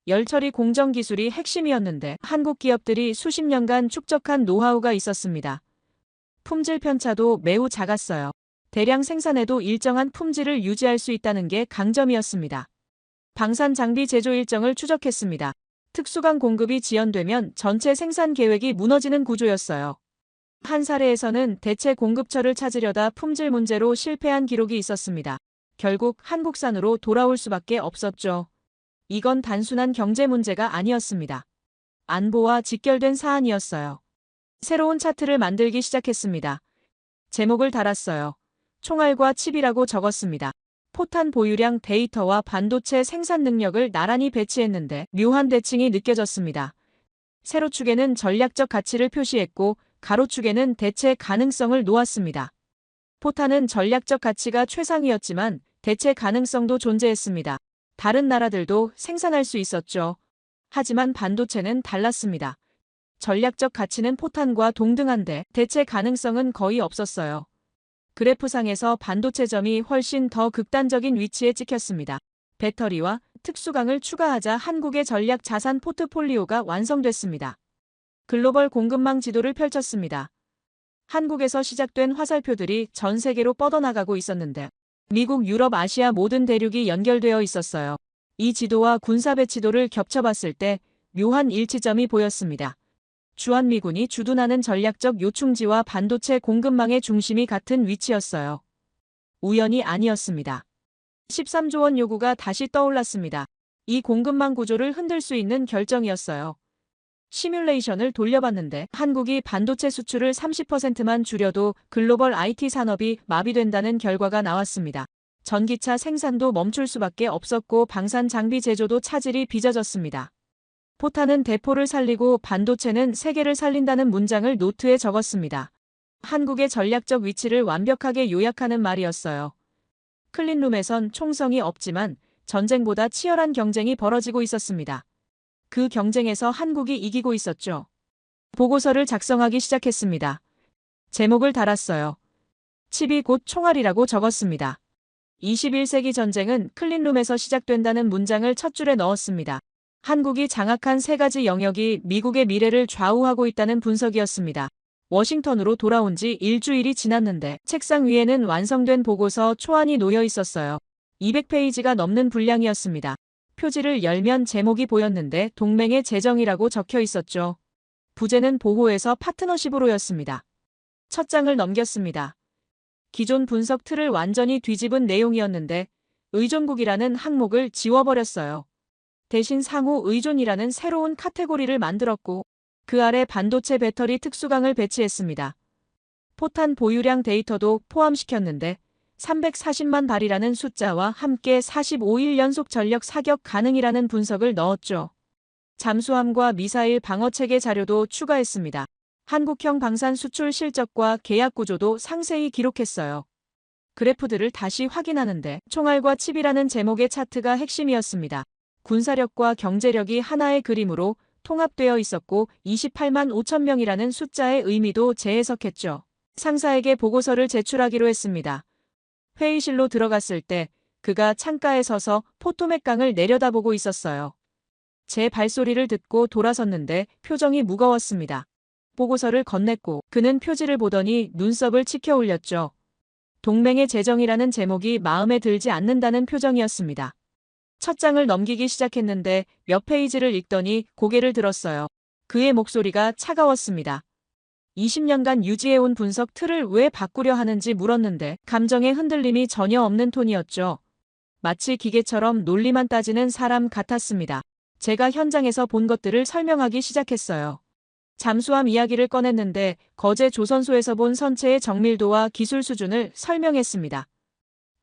열처리 공정 기술이 핵심이었는데 한국 기업들이 수십 년간 축적한 노하우가 있었습니다. 품질 편차도 매우 작았어요. 대량 생산에도 일정한 품질을 유지할 수 있다는 게 강점이었습니다. 방산 장비 제조 일정을 추적했습니다. 특수강 공급이 지연되면 전체 생산 계획이 무너지는 구조였어요. 한 사례에서는 대체 공급처를 찾으려다 품질 문제로 실패한 기록이 있었습니다. 결국 한국산으로 돌아올 수밖에 없었죠. 이건 단순한 경제 문제가 아니었습니다. 안보와 직결된 사안이었어요. 새로운 차트를 만들기 시작했습니다. 제목을 달았어요. 총알과 칩이라고 적었습니다. 포탄 보유량 데이터와 반도체 생산 능력을 나란히 배치했는데 묘한 대칭이 느껴졌습니다. 세로축에는 전략적 가치를 표시했고 가로축에는 대체 가능성을 놓았습니다. 포탄은 전략적 가치가 최상위였지만 대체 가능성도 존재했습니다. 다른 나라들도 생산할 수 있었죠. 하지만 반도체는 달랐습니다. 전략적 가치는 포탄과 동등한데 대체 가능성은 거의 없었어요. 그래프상에서 반도체점이 훨씬 더 극단적인 위치에 찍혔습니다. 배터리와 특수강을 추가하자 한국의 전략 자산 포트폴리오가 완성됐습니다. 글로벌 공급망 지도를 펼쳤습니다. 한국에서 시작된 화살표들이 전 세계로 뻗어나가고 있었는데 미국, 유럽, 아시아 모든 대륙이 연결되어 있었어요. 이 지도와 군사 배치도를 겹쳐봤을 때 묘한 일치점이 보였습니다. 주한미군이 주둔하는 전략적 요충지와 반도체 공급망의 중심이 같은 위치였어요. 우연이 아니었습니다. 13조 원 요구가 다시 떠올랐습니다. 이 공급망 구조를 흔들 수 있는 결정이었어요. 시뮬레이션을 돌려봤는데 한국이 반도체 수출을 30%만 줄여도 글로벌 IT 산업이 마비된다는 결과가 나왔습니다. 전기차 생산도 멈출 수밖에 없었고 방산 장비 제조도 차질이 빚어졌습니다. 포탄은 대포를 살리고 반도체는 세계를 살린다는 문장을 노트에 적었습니다. 한국의 전략적 위치를 완벽하게 요약하는 말이었어요. 클린룸에선 총성이 없지만 전쟁보다 치열한 경쟁이 벌어지고 있었습니다. 그 경쟁에서 한국이 이기고 있었죠. 보고서를 작성하기 시작했습니다. 제목을 달았어요. 칩이 곧 총알이라고 적었습니다. 21세기 전쟁은 클린룸에서 시작된다는 문장을 첫 줄에 넣었습니다. 한국이 장악한 세 가지 영역이 미국의 미래를 좌우하고 있다는 분석이었습니다. 워싱턴으로 돌아온 지 일주일이 지났는데 책상 위에는 완성된 보고서 초안이 놓여 있었어요. 200페이지가 넘는 분량이었습니다. 표지를 열면 제목이 보였는데 동맹의 재정이라고 적혀 있었죠. 부제는 보호에서 파트너십으로였습니다. 첫 장을 넘겼습니다. 기존 분석 틀을 완전히 뒤집은 내용이었는데 의존국이라는 항목을 지워버렸어요. 대신 상호 의존이라는 새로운 카테고리를 만들었고 그 아래 반도체 배터리 특수강을 배치했습니다. 포탄 보유량 데이터도 포함시켰는데 340만 발이라는 숫자와 함께 45일 연속 전력 사격 가능이라는 분석을 넣었죠. 잠수함과 미사일 방어체계 자료도 추가했습니다. 한국형 방산 수출 실적과 계약 구조도 상세히 기록했어요. 그래프들을 다시 확인하는데 총알과 칩이라는 제목의 차트가 핵심이었습니다. 군사력과 경제력이 하나의 그림으로 통합되어 있었고 28만 5천 명이라는 숫자의 의미도 재해석했죠. 상사에게 보고서를 제출하기로 했습니다. 회의실로 들어갔을 때 그가 창가에 서서 포토맥강을 내려다보고 있었어요. 제 발소리를 듣고 돌아섰는데 표정이 무거웠습니다. 보고서를 건넸고 그는 표지를 보더니 눈썹을 치켜 올렸죠. 동맹의 재정이라는 제목이 마음에 들지 않는다는 표정이었습니다. 첫 장을 넘기기 시작했는데 몇 페이지를 읽더니 고개를 들었어요. 그의 목소리가 차가웠습니다. 20년간 유지해온 분석 틀을 왜 바꾸려 하는지 물었는데 감정의 흔들림이 전혀 없는 톤이었죠. 마치 기계처럼 논리만 따지는 사람 같았습니다. 제가 현장에서 본 것들을 설명하기 시작했어요. 잠수함 이야기를 꺼냈는데 거제 조선소에서 본 선체의 정밀도와 기술 수준을 설명했습니다.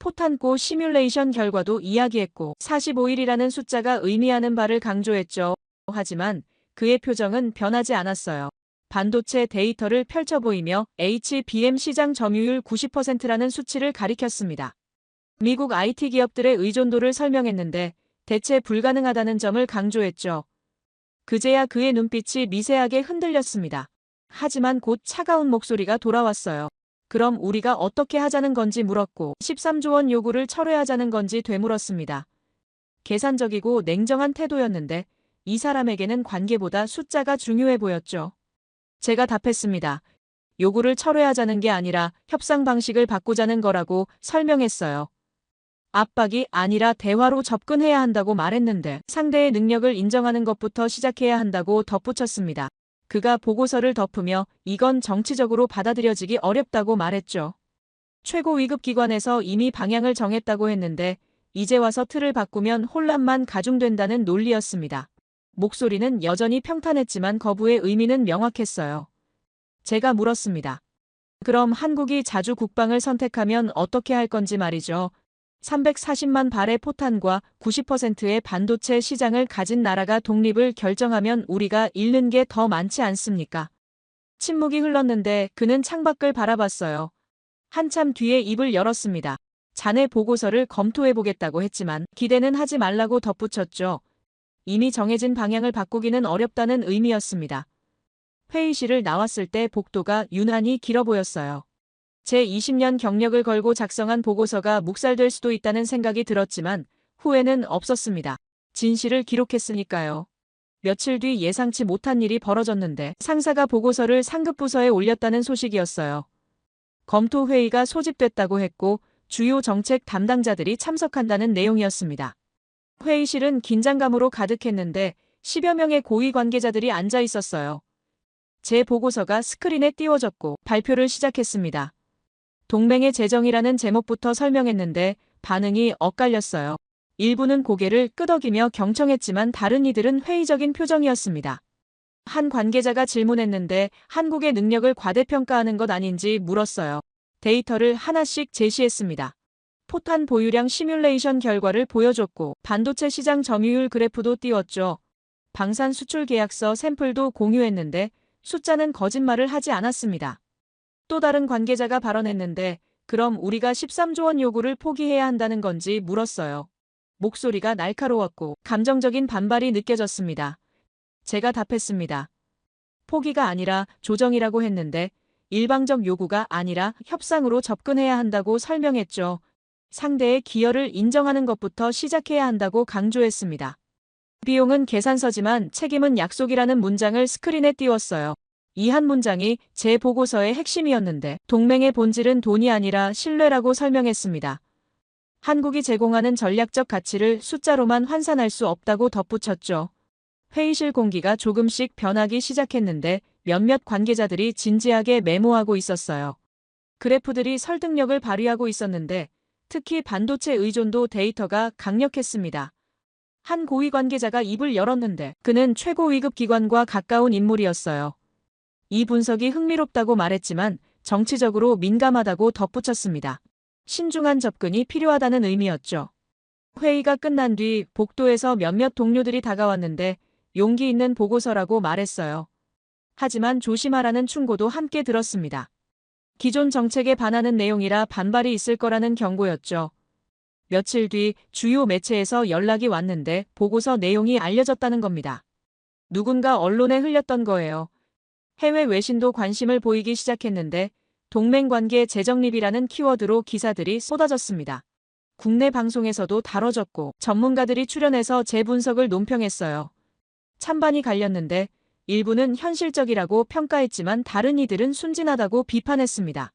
포탄고 시뮬레이션 결과도 이야기했고 45일이라는 숫자가 의미하는 바를 강조했죠. 하지만 그의 표정은 변하지 않았어요. 반도체 데이터를 펼쳐 보이며 HBM 시장 점유율 90%라는 수치를 가리켰습니다. 미국 IT 기업들의 의존도를 설명했는데 대체 불가능하다는 점을 강조했죠. 그제야 그의 눈빛이 미세하게 흔들렸습니다. 하지만 곧 차가운 목소리가 돌아왔어요. 그럼 우리가 어떻게 하자는 건지 물었고 13조 원 요구를 철회하자는 건지 되물었습니다. 계산적이고 냉정한 태도였는데 이 사람에게는 관계보다 숫자가 중요해 보였죠. 제가 답했습니다. 요구를 철회하자는 게 아니라 협상 방식을 바꾸자는 거라고 설명했어요. 압박이 아니라 대화로 접근해야 한다고 말했는데 상대의 능력을 인정하는 것부터 시작해야 한다고 덧붙였습니다. 그가 보고서를 덮으며 이건 정치적으로 받아들여지기 어렵다고 말했죠. 최고 위급 기관에서 이미 방향을 정했다고 했는데 이제 와서 틀을 바꾸면 혼란만 가중된다는 논리였습니다. 목소리는 여전히 평탄했지만 거부의 의미는 명확했어요. 제가 물었습니다. 그럼 한국이 자주 국방을 선택하면 어떻게 할 건지 말이죠. 340만 발의 포탄과 90%의 반도체 시장을 가진 나라가 독립을 결정하면 우리가 잃는 게 더 많지 않습니까? 침묵이 흘렀는데 그는 창밖을 바라봤어요. 한참 뒤에 입을 열었습니다. 자네 보고서를 검토해보겠다고 했지만 기대는 하지 말라고 덧붙였죠. 이미 정해진 방향을 바꾸기는 어렵다는 의미였습니다. 회의실을 나왔을 때 복도가 유난히 길어 보였어요. 제 20년 경력을 걸고 작성한 보고서가 묵살될 수도 있다는 생각이 들었지만 후회는 없었습니다. 진실을 기록했으니까요. 며칠 뒤 예상치 못한 일이 벌어졌는데 상사가 보고서를 상급부서에 올렸다는 소식이었어요. 검토회의가 소집됐다고 했고 주요 정책 담당자들이 참석한다는 내용이었습니다. 회의실은 긴장감으로 가득했는데 10여 명의 고위 관계자들이 앉아 있었어요. 제 보고서가 스크린에 띄워졌고 발표를 시작했습니다. 동맹의 재정이라는 제목부터 설명했는데 반응이 엇갈렸어요. 일부는 고개를 끄덕이며 경청했지만 다른 이들은 회의적인 표정이었습니다. 한 관계자가 질문했는데 한국의 능력을 과대평가하는 것 아닌지 물었어요. 데이터를 하나씩 제시했습니다. 포탄 보유량 시뮬레이션 결과를 보여줬고 반도체 시장 점유율 그래프도 띄웠죠. 방산 수출 계약서 샘플도 공유했는데 숫자는 거짓말을 하지 않았습니다. 또 다른 관계자가 발언했는데 그럼 우리가 13조 원 요구를 포기해야 한다는 건지 물었어요. 목소리가 날카로웠고 감정적인 반발이 느껴졌습니다. 제가 답했습니다. 포기가 아니라 조정이라고 했는데 일방적 요구가 아니라 협상으로 접근해야 한다고 설명했죠. 상대의 기여를 인정하는 것부터 시작해야 한다고 강조했습니다. 비용은 계산서지만 책임은 약속이라는 문장을 스크린에 띄웠어요. 이 한 문장이 제 보고서의 핵심이었는데 동맹의 본질은 돈이 아니라 신뢰라고 설명했습니다. 한국이 제공하는 전략적 가치를 숫자로만 환산할 수 없다고 덧붙였죠. 회의실 공기가 조금씩 변하기 시작했는데 몇몇 관계자들이 진지하게 메모하고 있었어요. 그래프들이 설득력을 발휘하고 있었는데 특히 반도체 의존도 데이터가 강력했습니다. 한 고위 관계자가 입을 열었는데 그는 최고 위급 기관과 가까운 인물이었어요. 이 분석이 흥미롭다고 말했지만 정치적으로 민감하다고 덧붙였습니다. 신중한 접근이 필요하다는 의미였죠. 회의가 끝난 뒤 복도에서 몇몇 동료들이 다가왔는데 용기 있는 보고서라고 말했어요. 하지만 조심하라는 충고도 함께 들었습니다. 기존 정책에 반하는 내용이라 반발이 있을 거라는 경고였죠. 며칠 뒤 주요 매체에서 연락이 왔는데 보고서 내용이 알려졌다는 겁니다. 누군가 언론에 흘렸던 거예요. 해외 외신도 관심을 보이기 시작했는데 동맹관계 재정립이라는 키워드로 기사들이 쏟아졌습니다. 국내 방송에서도 다뤄졌고 전문가들이 출연해서 재분석을 논평했어요. 찬반이 갈렸는데 일부는 현실적이라고 평가했지만 다른 이들은 순진하다고 비판했습니다.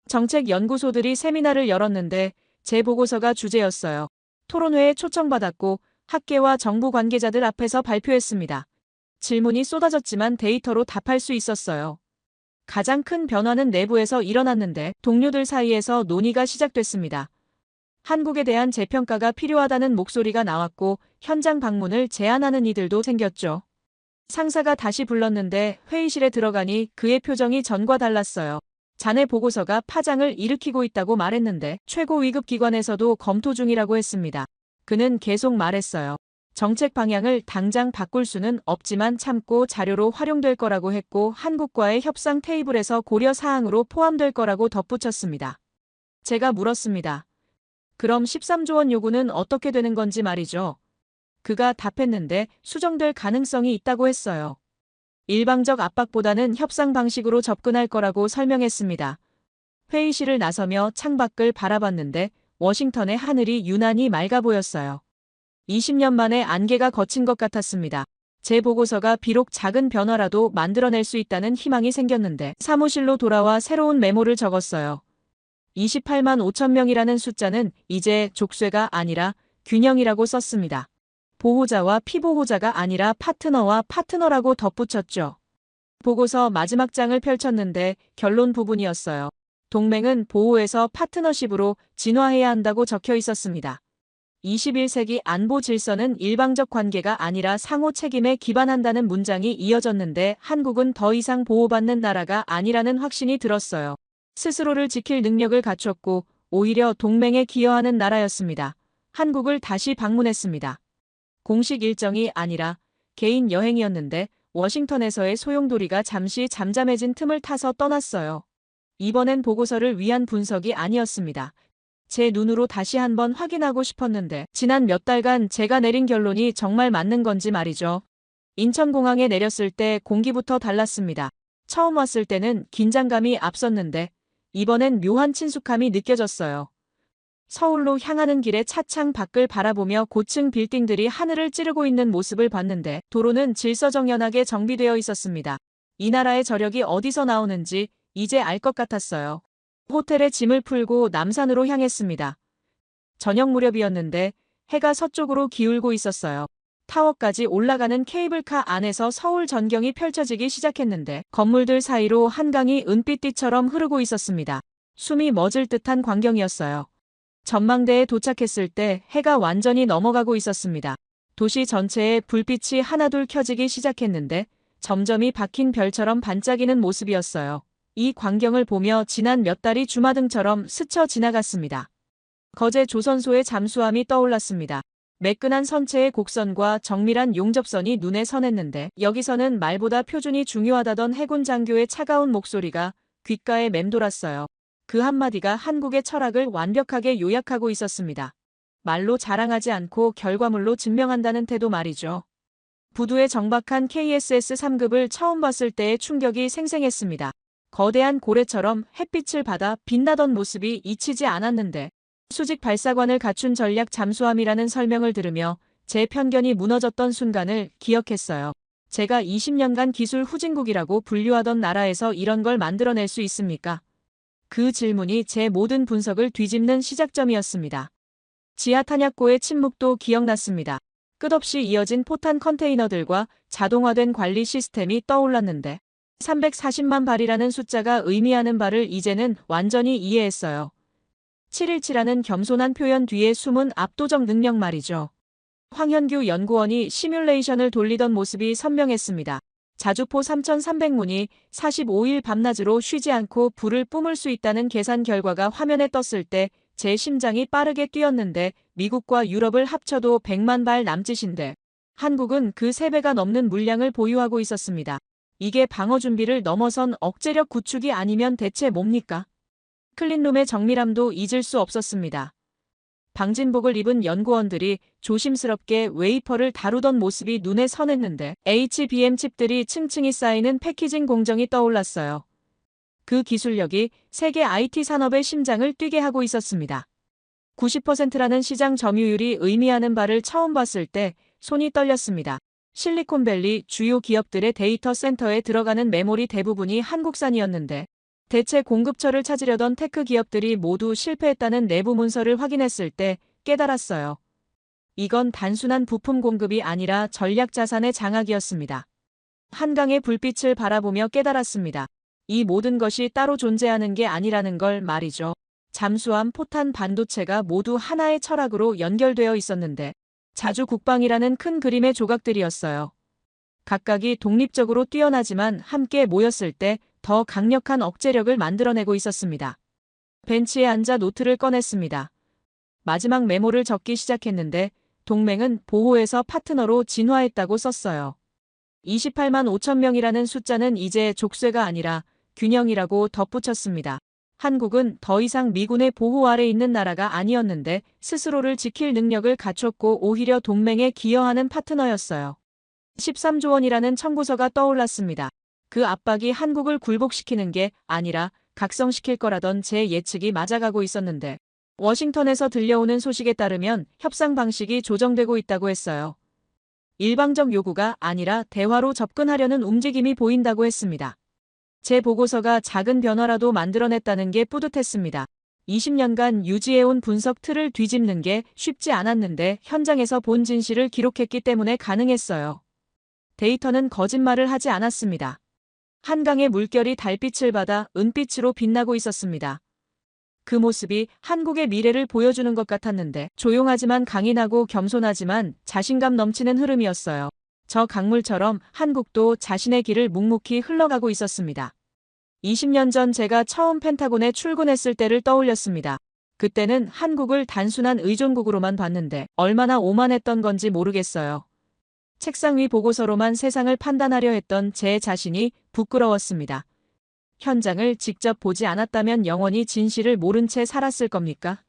정책연구소들이 세미나를 열었는데 제 보고서가 주제였어요. 토론회에 초청받았고 학계와 정부 관계자들 앞에서 발표했습니다. 질문이 쏟아졌지만 데이터로 답할 수 있었어요. 가장 큰 변화는 내부에서 일어났는데 동료들 사이에서 논의가 시작됐습니다. 한국에 대한 재평가가 필요하다는 목소리가 나왔고 현장 방문을 제안하는 이들도 생겼죠. 상사가 다시 불렀는데 회의실에 들어가니 그의 표정이 전과 달랐어요. 자네 보고서가 파장을 일으키고 있다고 말했는데 최고 위급 기관에서도 검토 중이라고 했습니다. 그는 계속 말했어요. 정책 방향을 당장 바꿀 수는 없지만 참고 자료로 활용될 거라고 했고 한국과의 협상 테이블에서 고려 사항으로 포함될 거라고 덧붙였습니다. 제가 물었습니다. 그럼 13조 원 요구는 어떻게 되는 건지 말이죠. 그가 답했는데 수정될 가능성이 있다고 했어요. 일방적 압박보다는 협상 방식으로 접근할 거라고 설명했습니다. 회의실을 나서며 창밖을 바라봤는데 워싱턴의 하늘이 유난히 맑아 보였어요. 20년 만에 안개가 걷힌 것 같았습니다. 제 보고서가 비록 작은 변화라도 만들어낼 수 있다는 희망이 생겼는데 사무실로 돌아와 새로운 메모를 적었어요. 28만 5천 명이라는 숫자는 이제 족쇄가 아니라 균형이라고 썼습니다. 보호자와 피보호자가 아니라 파트너와 파트너라고 덧붙였죠. 보고서 마지막 장을 펼쳤는데 결론 부분이었어요. 동맹은 보호에서 파트너십으로 진화해야 한다고 적혀 있었습니다. 21세기 안보 질서는 일방적 관계가 아니라 상호 책임에 기반한다는 문장이 이어졌는데 한국은 더 이상 보호받는 나라가 아니라는 확신이 들었어요. 스스로를 지킬 능력을 갖췄고 오히려 동맹에 기여하는 나라였습니다. 한국을 다시 방문했습니다. 공식 일정이 아니라 개인 여행이었는데 워싱턴에서의 소용돌이가 잠시 잠잠해진 틈을 타서 떠났어요. 이번엔 보고서를 위한 분석이 아니었습니다. 제 눈으로 다시 한번 확인하고 싶었는데 지난 몇 달간 제가 내린 결론이 정말 맞는 건지 말이죠. 인천공항에 내렸을 때 공기부터 달랐습니다. 처음 왔을 때는 긴장감이 앞섰는데 이번엔 묘한 친숙함이 느껴졌어요. 서울로 향하는 길에 차창 밖을 바라보며 고층 빌딩들이 하늘을 찌르고 있는 모습을 봤는데 도로는 질서정연하게 정비되어 있었습니다. 이 나라의 저력이 어디서 나오는지 이제 알 것 같았어요. 호텔에 짐을 풀고 남산으로 향했습니다. 저녁 무렵이었는데 해가 서쪽으로 기울고 있었어요. 타워까지 올라가는 케이블카 안에서 서울 전경이 펼쳐지기 시작했는데 건물들 사이로 한강이 은빛띠처럼 흐르고 있었습니다. 숨이 멎을 듯한 광경이었어요. 전망대에 도착했을 때 해가 완전히 넘어가고 있었습니다. 도시 전체에 불빛이 하나둘 켜지기 시작했는데 점점이 박힌 별처럼 반짝이는 모습이었어요. 이 광경을 보며 지난 몇 달이 주마등처럼 스쳐 지나갔습니다. 거제 조선소의 잠수함이 떠올랐습니다. 매끈한 선체의 곡선과 정밀한 용접선이 눈에 선했는데 여기서는 말보다 표준이 중요하다던 해군 장교의 차가운 목소리가 귓가에 맴돌았어요. 그 한마디가 한국의 철학을 완벽하게 요약하고 있었습니다. 말로 자랑하지 않고 결과물로 증명한다는 태도 말이죠. 부두에 정박한 KSS 3급을 처음 봤을 때의 충격이 생생했습니다. 거대한 고래처럼 햇빛을 받아 빛나던 모습이 잊히지 않았는데 수직 발사관을 갖춘 전략 잠수함이라는 설명을 들으며 제 편견이 무너졌던 순간을 기억했어요. 제가 20년간 기술 후진국이라고 분류하던 나라에서 이런 걸 만들어낼 수 있습니까? 그 질문이 제 모든 분석을 뒤집는 시작점이었습니다. 지하 탄약고의 침묵도 기억났습니다. 끝없이 이어진 포탄 컨테이너들과 자동화된 관리 시스템이 떠올랐는데 340만 발이라는 숫자가 의미하는 바를 이제는 완전히 이해했어요. 717라는 겸손한 표현 뒤에 숨은 압도적 능력 말이죠. 황현규 연구원이 시뮬레이션을 돌리던 모습이 선명했습니다. 자주포 3300문이 45일 밤낮으로 쉬지 않고 불을 뿜을 수 있다는 계산 결과가 화면에 떴을 때 제 심장이 빠르게 뛰었는데 미국과 유럽을 합쳐도 100만 발 남짓인데 한국은 그 3배가 넘는 물량을 보유하고 있었습니다. 이게 방어 준비를 넘어선 억제력 구축이 아니면 대체 뭡니까? 클린룸의 정밀함도 잊을 수 없었습니다. 방진복을 입은 연구원들이 조심스럽게 웨이퍼를 다루던 모습이 눈에 선했는데 HBM 칩들이 층층이 쌓이는 패키징 공정이 떠올랐어요. 그 기술력이 세계 IT 산업의 심장을 뛰게 하고 있었습니다. 90%라는 시장 점유율이 의미하는 바를 처음 봤을 때 손이 떨렸습니다. 실리콘밸리 주요 기업들의 데이터 센터에 들어가는 메모리 대부분이 한국산이었는데 대체 공급처를 찾으려던 테크 기업들이 모두 실패했다는 내부 문서를 확인했을 때 깨달았어요. 이건 단순한 부품 공급이 아니라 전략 자산의 장악이었습니다. 한강의 불빛을 바라보며 깨달았습니다. 이 모든 것이 따로 존재하는 게 아니라는 걸 말이죠. 잠수함, 포탄, 반도체가 모두 하나의 철학으로 연결되어 있었는데 자주 국방이라는 큰 그림의 조각들이었어요. 각각이 독립적으로 뛰어나지만 함께 모였을 때 더 강력한 억제력을 만들어내고 있었습니다. 벤치에 앉아 노트를 꺼냈습니다. 마지막 메모를 적기 시작했는데 동맹은 보호에서 파트너로 진화했다고 썼어요. 28만 5천 명이라는 숫자는 이제 족쇄가 아니라 균형이라고 덧붙였습니다. 한국은 더 이상 미군의 보호 아래 있는 나라가 아니었는데 스스로를 지킬 능력을 갖췄고 오히려 동맹에 기여하는 파트너였어요. 13조 원이라는 청구서가 떠올랐습니다. 그 압박이 한국을 굴복시키는 게 아니라 각성시킬 거라던 제 예측이 맞아가고 있었는데 워싱턴에서 들려오는 소식에 따르면 협상 방식이 조정되고 있다고 했어요. 일방적 요구가 아니라 대화로 접근하려는 움직임이 보인다고 했습니다. 제 보고서가 작은 변화라도 만들어냈다는 게 뿌듯했습니다. 20년간 유지해온 분석 틀을 뒤집는 게 쉽지 않았는데 현장에서 본 진실을 기록했기 때문에 가능했어요. 데이터는 거짓말을 하지 않았습니다. 한강의 물결이 달빛을 받아 은빛으로 빛나고 있었습니다. 그 모습이 한국의 미래를 보여주는 것 같았는데 조용하지만 강인하고 겸손하지만 자신감 넘치는 흐름이었어요. 저 강물처럼 한국도 자신의 길을 묵묵히 흘러가고 있었습니다. 20년 전 제가 처음 펜타곤에 출근했을 때를 떠올렸습니다. 그때는 한국을 단순한 의존국으로만 봤는데 얼마나 오만했던 건지 모르겠어요. 책상 위 보고서로만 세상을 판단하려 했던 제 자신이 부끄러웠습니다. 현장을 직접 보지 않았다면 영원히 진실을 모른 채 살았을 겁니까?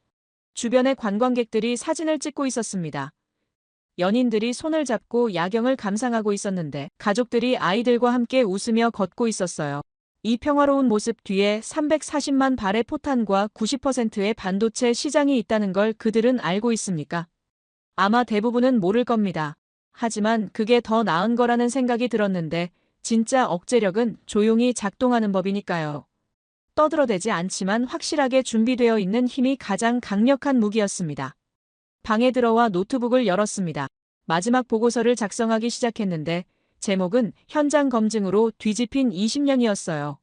주변의 관광객들이 사진을 찍고 있었습니다. 연인들이 손을 잡고 야경을 감상하고 있었는데 가족들이 아이들과 함께 웃으며 걷고 있었어요. 이 평화로운 모습 뒤에 340만 발의 포탄과 90%의 반도체 시장이 있다는 걸 그들은 알고 있습니까? 아마 대부분은 모를 겁니다. 하지만 그게 더 나은 거라는 생각이 들었는데 진짜 억제력은 조용히 작동하는 법이니까요. 떠들어대지 않지만 확실하게 준비되어 있는 힘이 가장 강력한 무기였습니다. 방에 들어와 노트북을 열었습니다. 마지막 보고서를 작성하기 시작했는데 제목은 현장 검증으로 뒤집힌 20년이었어요.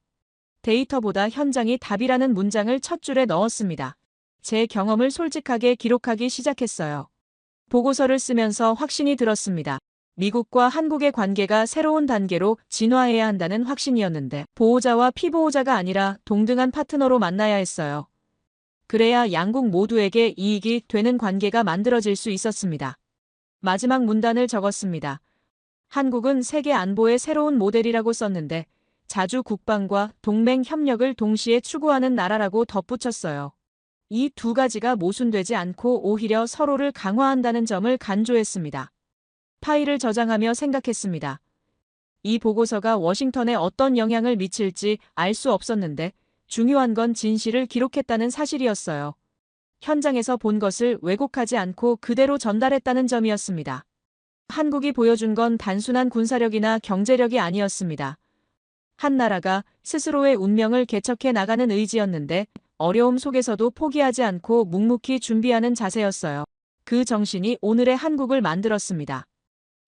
데이터보다 현장이 답이라는 문장을 첫 줄에 넣었습니다. 제 경험을 솔직하게 기록하기 시작했어요. 보고서를 쓰면서 확신이 들었습니다. 미국과 한국의 관계가 새로운 단계로 진화해야 한다는 확신이었는데 보호자와 피보호자가 아니라 동등한 파트너로 만나야 했어요. 그래야 양국 모두에게 이익이 되는 관계가 만들어질 수 있었습니다. 마지막 문단을 적었습니다. 한국은 세계 안보의 새로운 모델이라고 썼는데 자주 국방과 동맹 협력을 동시에 추구하는 나라라고 덧붙였어요. 이 두 가지가 모순되지 않고 오히려 서로를 강화한다는 점을 강조했습니다. 파일을 저장하며 생각했습니다. 이 보고서가 워싱턴에 어떤 영향을 미칠지 알 수 없었는데 중요한 건 진실을 기록했다는 사실이었어요. 현장에서 본 것을 왜곡하지 않고 그대로 전달했다는 점이었습니다. 한국이 보여준 건 단순한 군사력이나 경제력이 아니었습니다. 한 나라가 스스로의 운명을 개척해 나가는 의지였는데 어려움 속에서도 포기하지 않고 묵묵히 준비하는 자세였어요. 그 정신이 오늘의 한국을 만들었습니다.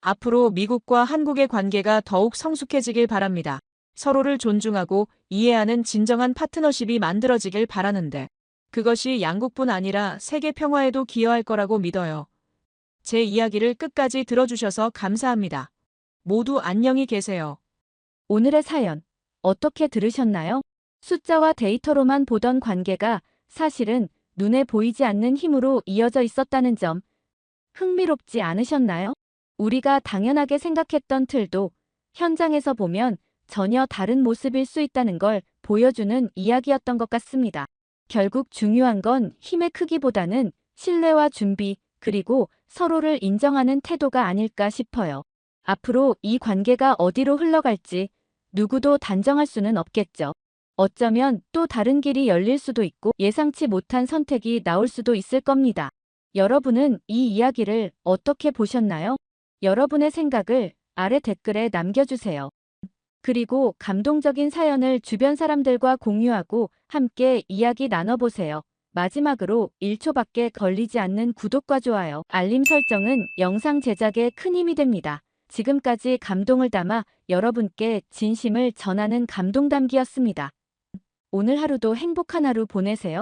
앞으로 미국과 한국의 관계가 더욱 성숙해지길 바랍니다. 서로를 존중하고 이해하는 진정한 파트너십이 만들어지길 바라는데 그것이 양국뿐 아니라 세계 평화에도 기여할 거라고 믿어요. 제 이야기를 끝까지 들어주셔서 감사합니다. 모두 안녕히 계세요. 오늘의 사연 어떻게 들으셨나요? 숫자와 데이터로만 보던 관계가 사실은 눈에 보이지 않는 힘으로 이어져 있었다는 점 흥미롭지 않으셨나요? 우리가 당연하게 생각했던 틀도 현장에서 보면 전혀 다른 모습일 수 있다는 걸 보여주는 이야기였던 것 같습니다. 결국 중요한 건 힘의 크기보다는 신뢰와 준비, 그리고 서로를 인정하는 태도가 아닐까 싶어요. 앞으로 이 관계가 어디로 흘러갈지 누구도 단정할 수는 없겠죠. 어쩌면 또 다른 길이 열릴 수도 있고 예상치 못한 선택이 나올 수도 있을 겁니다. 여러분은 이 이야기를 어떻게 보셨나요? 여러분의 생각을 아래 댓글에 남겨주세요. 그리고 감동적인 사연을 주변 사람들과 공유하고 함께 이야기 나눠보세요. 마지막으로 1초밖에 걸리지 않는 구독과 좋아요, 알림 설정은 영상 제작에 큰 힘이 됩니다. 지금까지 감동을 담아 여러분께 진심을 전하는 감동담기였습니다. 오늘 하루도 행복한 하루 보내세요.